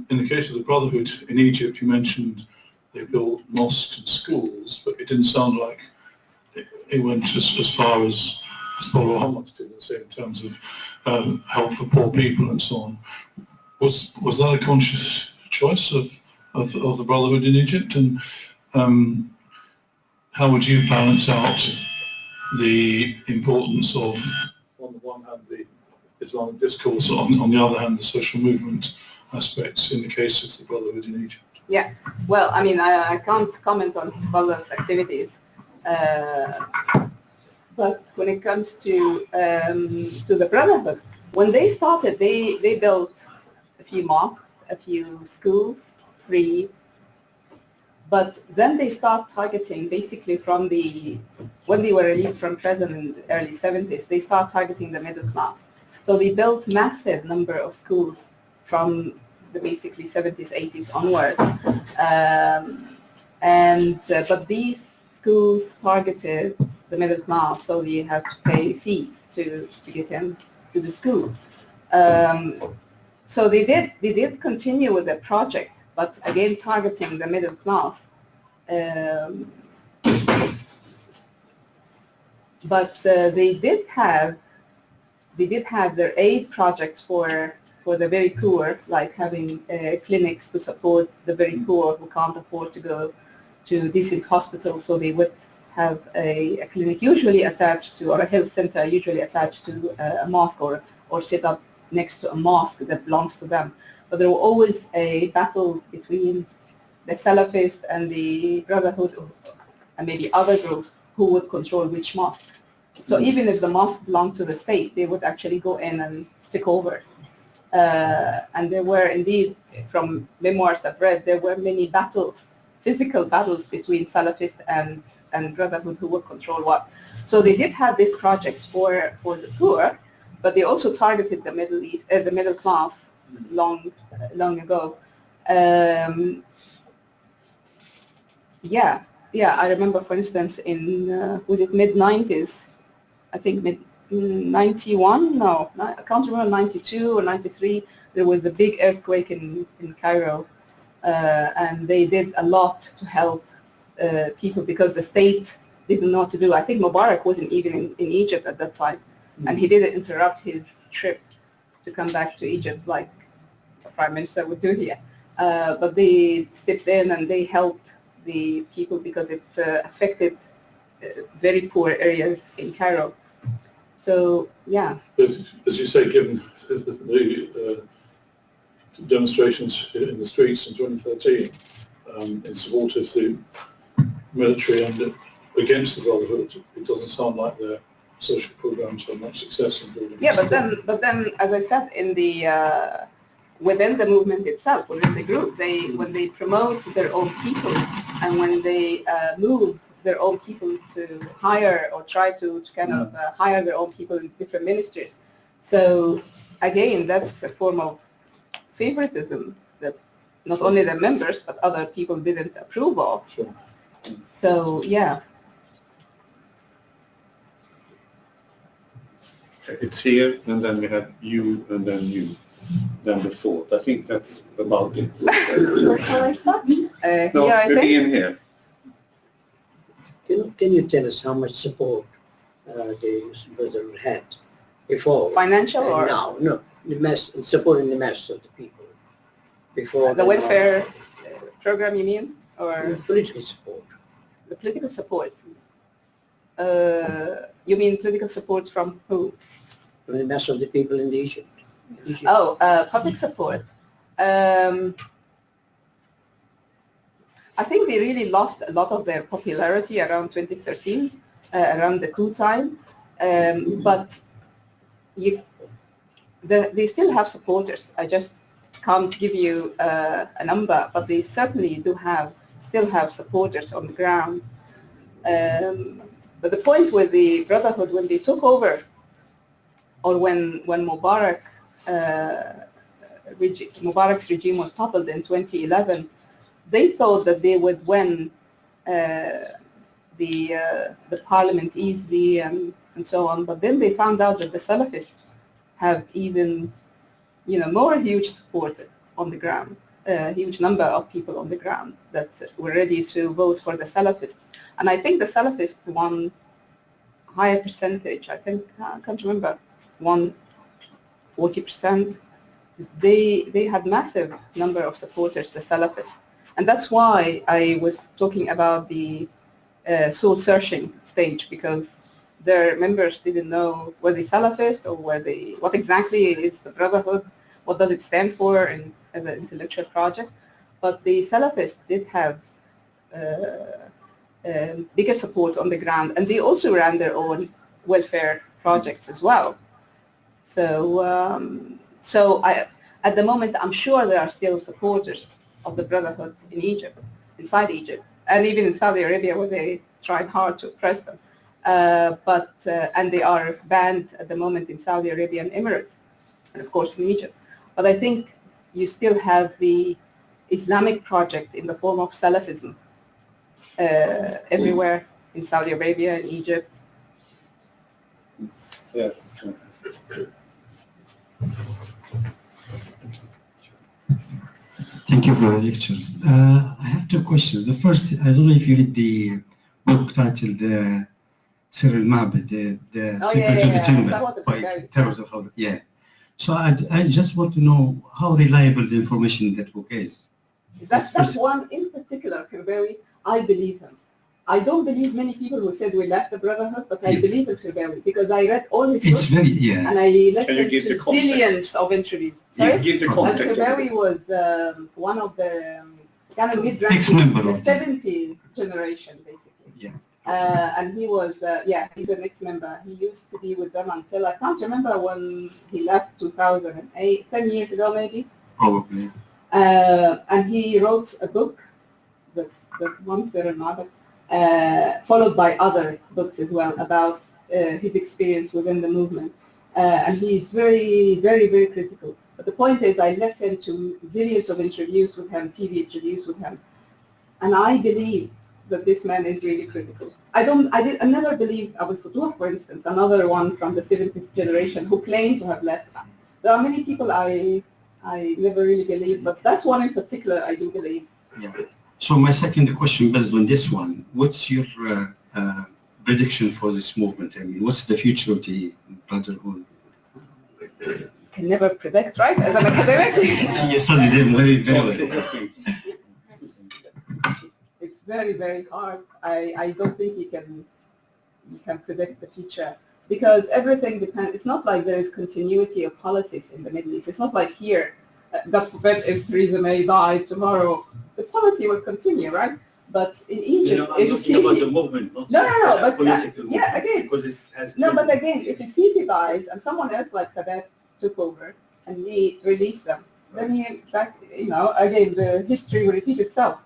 the case of the Brotherhood in Egypt, you mentioned they built mosques and schools, but it didn't sound like it went as far as Hezbollah or Hamas did, in terms of help for poor people and so on. Was that a conscious choice of the Brotherhood in Egypt? And how would you balance out the importance of, on the one hand, the Islamic discourse, on the other hand, the social movement aspects in the case of the Brotherhood in Egypt? Yeah, well, I mean, I can't comment on Hezbollah's activities, but when it comes to the Brotherhood, when they started, they built a few mosques, a few schools, free. But then they start targeting, basically when they were released from prison in the early 70s, they start targeting the middle class. So they built massive number of schools from the basically 70s, 80s onward. But these schools targeted the middle class, so they had to pay fees to get in to the school. So they did continue with the project, but again targeting the middle class. But they did have their aid projects for the very poor, like having clinics to support the very poor who can't afford to go to decent hospitals. So they would have a clinic usually attached to, or a health center usually attached to a mosque, or set up next to a mosque that belongs to them. But there were always a battle between the Salafists and the Brotherhood, and maybe other groups, who would control which mosque. So even if the mosque belonged to the state, they would actually go in and take over. And there were indeed, from memoirs I've read, there were many battles, physical battles between Salafists and Brotherhood who would control what. So they did have these projects for the poor, but they also targeted the Middle East, the middle class, long ago. I remember, for instance, in was it mid-90s? I think mid-91. No, I can't remember. 92 or 93. There was a big earthquake in Cairo, and they did a lot to help people because the state didn't know what to do. I think Mubarak wasn't even in Egypt at that time, and he didn't interrupt his trip to come back to Egypt like a prime minister would do here. But they stepped in and they helped the people because it affected very poor areas in Cairo. So, yeah. As you say, given the demonstrations in the streets in 2013 in support of the military and against the Brotherhood, it doesn't sound like their social programs had much success in building. Yeah, but then, as I said, in the within the movement itself, within the group, when they promote their own people, and when they move their own people to hire or try to kind of hire their own people in different ministries. So again, that's a form of favoritism that not only the members but other people didn't approve of. Sure. So yeah. It's here, and then we have you, and then you, then the fourth. I think that's about it. Shall I start? No, Yeah, I maybe think. in here. Can you tell us how much support the Brotherhood had before? Financial or? No, supporting the mass of the people before. The welfare program, you mean? Or political support. the political support? You mean political support from who? From the mass of the people in Egypt. Oh, public support. I think they really lost a lot of their popularity around 2013, around the coup time. But they still have supporters. I just can't give you a number, but they certainly still have supporters on the ground. But the point with the Brotherhood, when they took over, or when Mubarak's regime was toppled in 2011, they thought that they would win the parliament easily and so on. But then they found out that the Salafists have even, more huge supporters on the ground, a huge number of people on the ground that were ready to vote for the Salafists. And I think the Salafists won higher percentage. I think, I can't remember, won 40%. They had massive number of supporters, the Salafists. And that's why I was talking about the soul-searching stage, because their members didn't know, were they Salafist or what exactly is the Brotherhood, what does it stand for as an intellectual project. But the Salafists did have bigger support on the ground, and they also ran their own welfare projects as well. So, at the moment, I'm sure there are still supporters of the Brotherhood in Egypt, inside Egypt, and even in Saudi Arabia, where they tried hard to oppress them. And they are banned at the moment in Saudi Arabia and Emirates, and of course in Egypt. But I think you still have the Islamic project in the form of Salafism everywhere in Saudi Arabia, in Egypt. Yeah. Thank you for the lectures. I have two questions. The first, I don't know if you read the book titled Cyril Mabed, the Secret of the Chamber by Terrors of Howard. Yeah. So I just want to know how reliable the information in that book is. That's one in particular, Kirbawi. I believe him. I don't believe many people who said we left the Brotherhood, but I believe in Kirbawi because I read all his books. It's very, yeah. And I listened to zillions of interviews. Sorry? Yeah, give the context. And Kirbawi was one of the kind of Ex-member the of 70s generation, basically. Yeah. And he was, he's an ex-member. He used to be with them until, I can't remember when he left, 2008, 10 years ago maybe. Probably. And he wrote a book, that's one Cyril Mabed, followed by other books as well about his experience within the movement. And he's very, very, very critical. But the point is, I listened to zillions of interviews with him, TV interviews with him, and I believe that this man is really critical. I never believed Abu Futuh, for instance, another one from the 70s generation who claimed to have left. There are many people I never really believed, but that one in particular I do believe. Yeah. So my second question based on this one, what's your prediction for this movement? I mean, what's the future of the Brotherhood? Can never predict, right? As an academic. You studied them very, very well. It's very, very hard. I don't think you can predict the future because everything depends. It's not like there is continuity of policies in the Middle East. It's not like here, God forbid if Theresa May died tomorrow, the policy will continue, right? But in Egypt, I'm talking about the movement, not but political yeah, again, because it has but again, if Sisi dies and someone else like Sadat took over and he released them, then again, the history will repeat itself.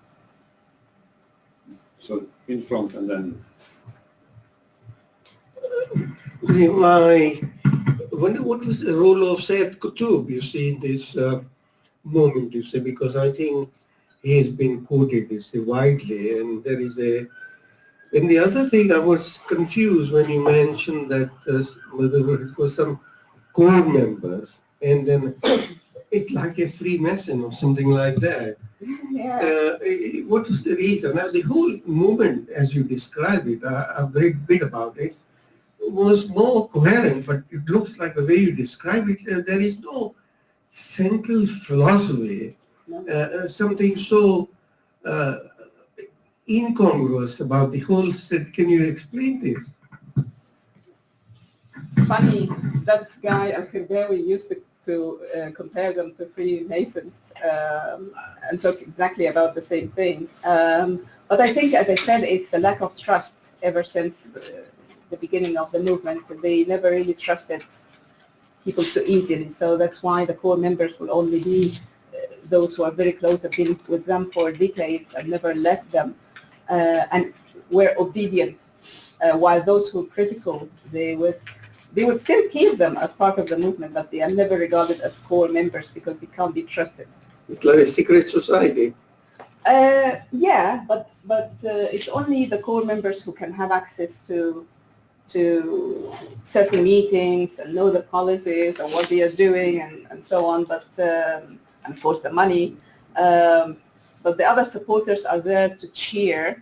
So in front and then. I wonder what was the role of Sayyid Qutb, you see, in this moment, you say, because I think he has been quoted, you say, widely, and there is and the other thing, I was confused when you mentioned that it was some core members, and then it's like a Freemason or something like that. Yeah. What was the reason? Now, the whole movement, as you describe it, I've read a bit about it, was more coherent, but it looks like the way you describe it, there is no central philosophy, something so incongruous about the whole set. Can you explain this? Funny, that guy Al-Khirdawi used to compare them to Freemasons and talk exactly about the same thing. But I think, as I said, it's a lack of trust ever since the beginning of the movement. They never really trusted people so easily. So that's why the core members will only be those who are very close, have been with them for decades and never left them and were obedient. While those who are critical, they would still keep them as part of the movement, but they are never regarded as core members because they can't be trusted. It's like a secret society. Yeah, but it's only the core members who can have access to certain meetings and know the policies and what they are doing and so on, but and of course the money. But the other supporters are there to cheer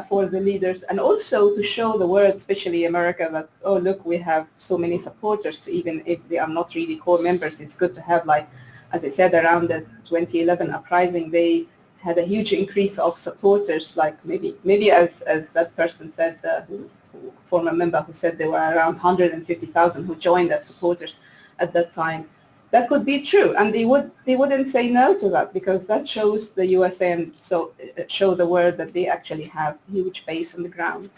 for the leaders and also to show the world, especially America, that, oh, look, we have so many supporters, even if they are not really core members. It's good to have, like, as I said, around the 2011 uprising, they had a huge increase of supporters, like maybe as that person said, former member who said there were around 150,000 who joined as supporters at that time. That could be true, and they wouldn't say no to that because that shows the USA and so show the world that they actually have huge base on the ground.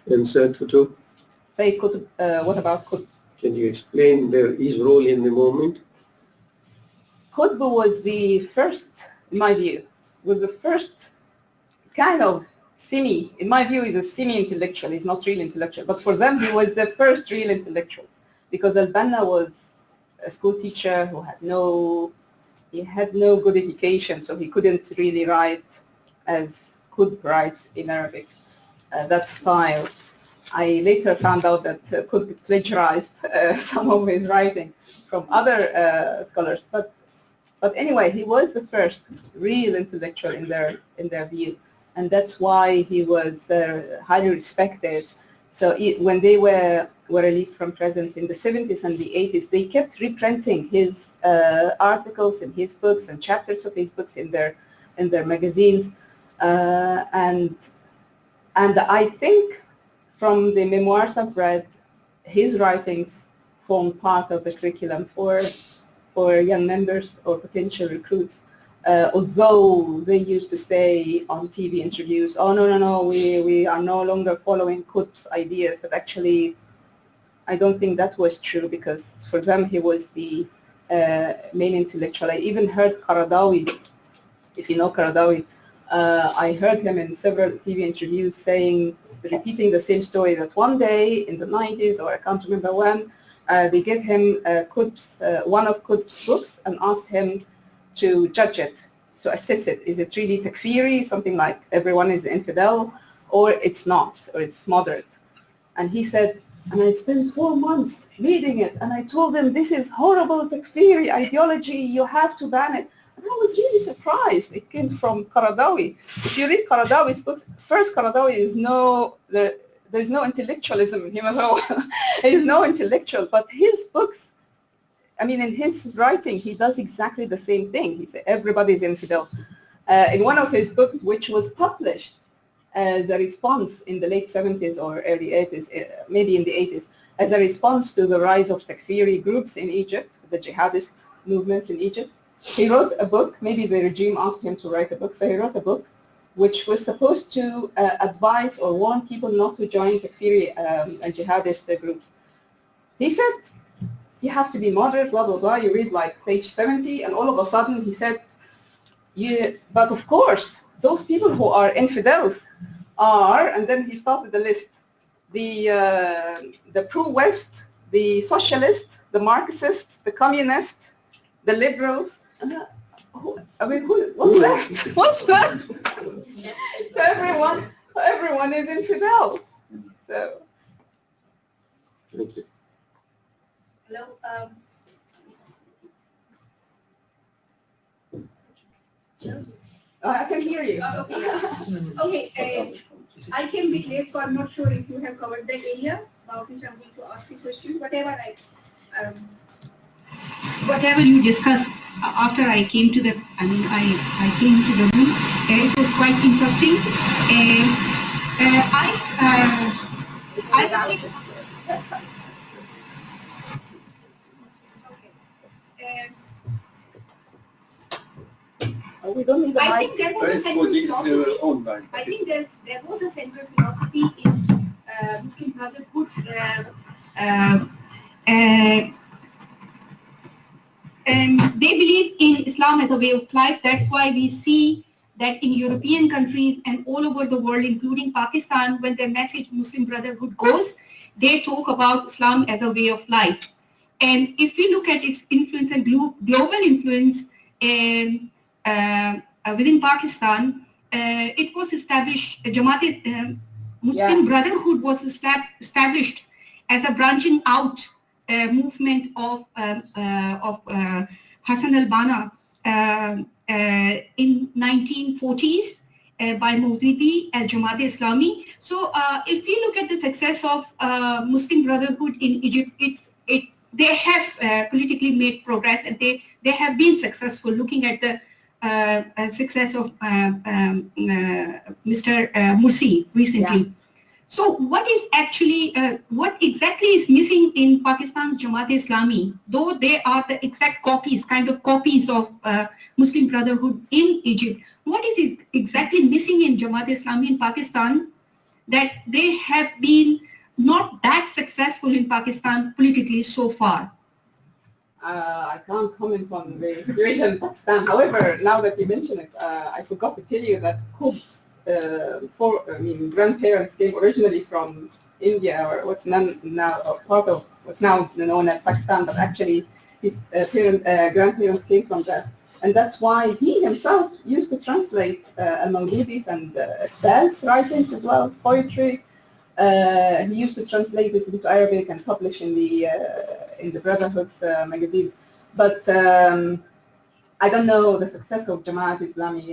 And Sayyid Qutb? Sayyid Qutb, what about Qutb? Can you explain his role in the movement? Qutb was the first, in my view, was the first kind of in my view, he's a semi-intellectual. He's not real intellectual, but for them, he was the first real intellectual because Al-Banna was a school teacher who had no good education, so he couldn't really write as Qutb writes in Arabic, that style. I later found out that Qutb plagiarized some of his writing from other scholars, but anyway, he was the first real intellectual in their view, and that's why he was highly respected. So when they were released from prison in the 70s and the 80s, they kept reprinting his articles and his books and chapters of his books in their magazines, and I think from the memoirs I've read, his writings form part of the curriculum for young members or potential recruits. Although they used to say on TV interviews, oh, no, we are no longer following Qutb's ideas, but actually I don't think that was true, because for them he was the main intellectual. I even heard Qaradawi, if you know Qaradawi, I heard him in several TV interviews repeating the same story, that one day in the 90s, or I can't remember when, they gave him one of Qutb's books and asked him to judge it, to assess it. Is it really takfiri, something like everyone is infidel, or it's not, or it's moderate? And he said, and I spent 4 months reading it, and I told them, this is horrible takfiri ideology, you have to ban it. And I was really surprised. It came from Qaradawi. If you read Qaradawi's books, first, Qaradawi is there's no intellectualism in him at all. He's no intellectual, but his books, I mean, in his writing, he does exactly the same thing. He said everybody's infidel. In one of his books, which was published as a response in the late 70s or early 80s, maybe in the 80s, as a response to the rise of takfiri groups in Egypt, the jihadist movements in Egypt, he wrote a book. Maybe the regime asked him to write a book, so he wrote a book which was supposed to advise or warn people not to join takfiri and jihadist groups. He said, you have to be moderate, blah, blah, blah. You read like page 70, and all of a sudden he said, but of course, those people who are infidels are, and then he started the list, the pro-West, the socialist, the Marxist, the communist, the liberals. What's left? What's left? So everyone is infidel. So. Hello. I can hear you. Okay. I came a bit late, so I'm not sure if you have covered the area about which I'm going to ask you questions. Whatever you discussed after I came to the, I came to the room. It was quite interesting. We don't need I think there was a central philosophy. I think there was a central philosophy in Muslim Brotherhood. And they believe in Islam as a way of life. That's why we see that in European countries and all over the world, including Pakistan, when their message Muslim Brotherhood goes, they talk about Islam as a way of life. And if we look at its influence and global influence within Pakistan, it was established, Muslim Brotherhood was established as a branching out movement of Hassan al-Banna in 1940s by Maududi al-Jamaat-e-Islami. So if we look at the success of Muslim Brotherhood in Egypt, they have politically made progress, and they have been successful. Looking at the success of Mr. Mursi recently. Yeah. So what exactly is missing in Pakistan's Jamaat-e-Islami, though they are the exact copies of Muslim Brotherhood in Egypt? What is exactly missing in Jamaat-e-Islami in Pakistan that they have been not that successful in Pakistan politically so far? I can't comment on the situation in Pakistan. However, now that you mention it, I forgot to tell you that Qutb's grandparents came originally from India, or what's now part of what's now known as Pakistan, but actually his grandparents came from And that's why he himself used to translate al-Mawdudi's and Iqbal's writings as well, poetry. He used to translate it into Arabic and publish in the Brotherhood's magazine. But I don't know the success of Jamaat Islami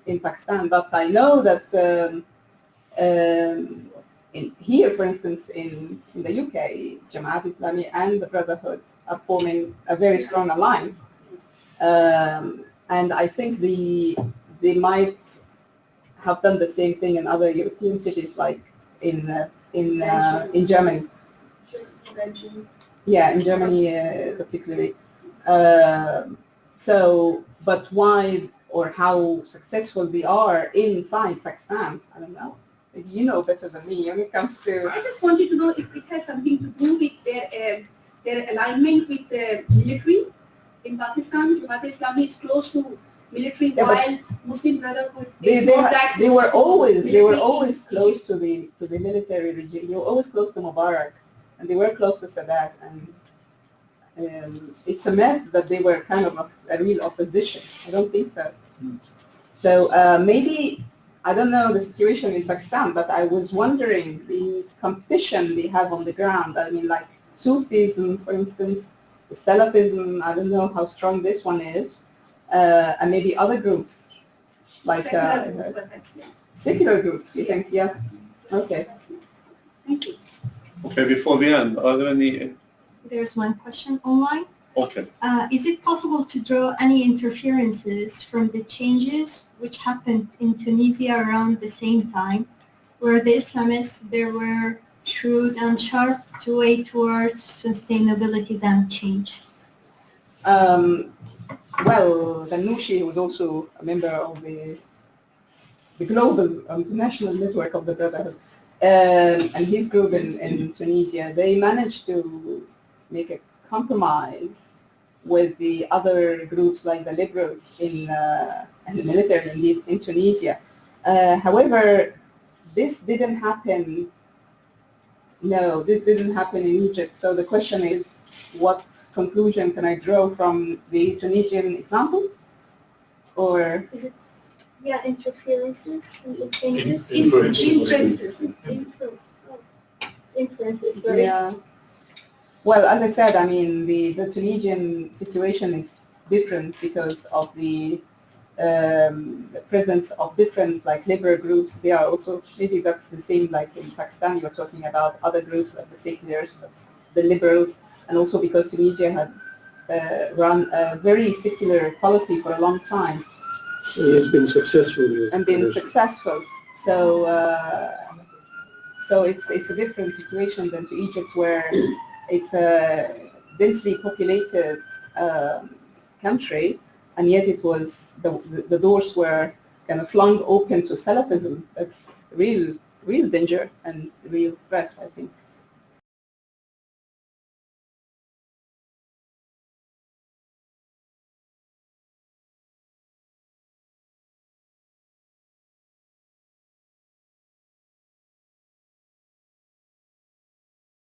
in Pakistan, but I know that here, for instance, in the UK, Jamaat Islami and the Brotherhood are forming a very strong alliance. And I think they might have done the same thing in other European cities, like in Germany. Yeah, in Germany particularly. But why or how successful they are inside Pakistan, I don't know. Maybe you know better than me when it comes to. I just wanted to know if it has something to do with their alignment with the military in Pakistan. Jamaat Islami is close to military, while Muslim Brotherhood is not that. They were always close to the military regime. They were always close to Mubarak, and they were close to Sadat. And it's a myth that they were kind of a real opposition. I don't think so. So maybe, I don't know the situation in Pakistan, but I was wondering the competition they have on the ground. I mean, like Sufism, for instance, the Salafism, I don't know how strong this one is, and maybe other groups, like secular groups, you think? Yeah? Okay. Thank you. Okay, before the end, are there any? There's one question online. Okay. Is it possible to draw any interferences from the changes which happened in Tunisia around the same time, where the Islamists there were shrewd and sharp to way towards sustainability than change? Well, Ghanouchi was also a member of the global international network of the Brotherhood, and his group in Tunisia, they managed to make a compromise with the other groups like the liberals and the military indeed in Tunisia. However, this didn't happen. No, this didn't happen in Egypt. So the question is, what conclusion can I draw from the Tunisian example? Or is it, yeah, interferences and changes? Influences. Yeah. Well, as I said, I mean, the Tunisian situation is different because of the presence of different, like, liberal groups. They are also, maybe that's the same like in Pakistan, you're talking about other groups like the seculars, the liberals, and also because Tunisia had run a very secular policy for a long time. He has been successful. And been successful. So, so it's a different situation than to Egypt, where it's a densely populated country, and yet it was the doors were kind of flung open to Salafism. That's real danger and real threat, I think.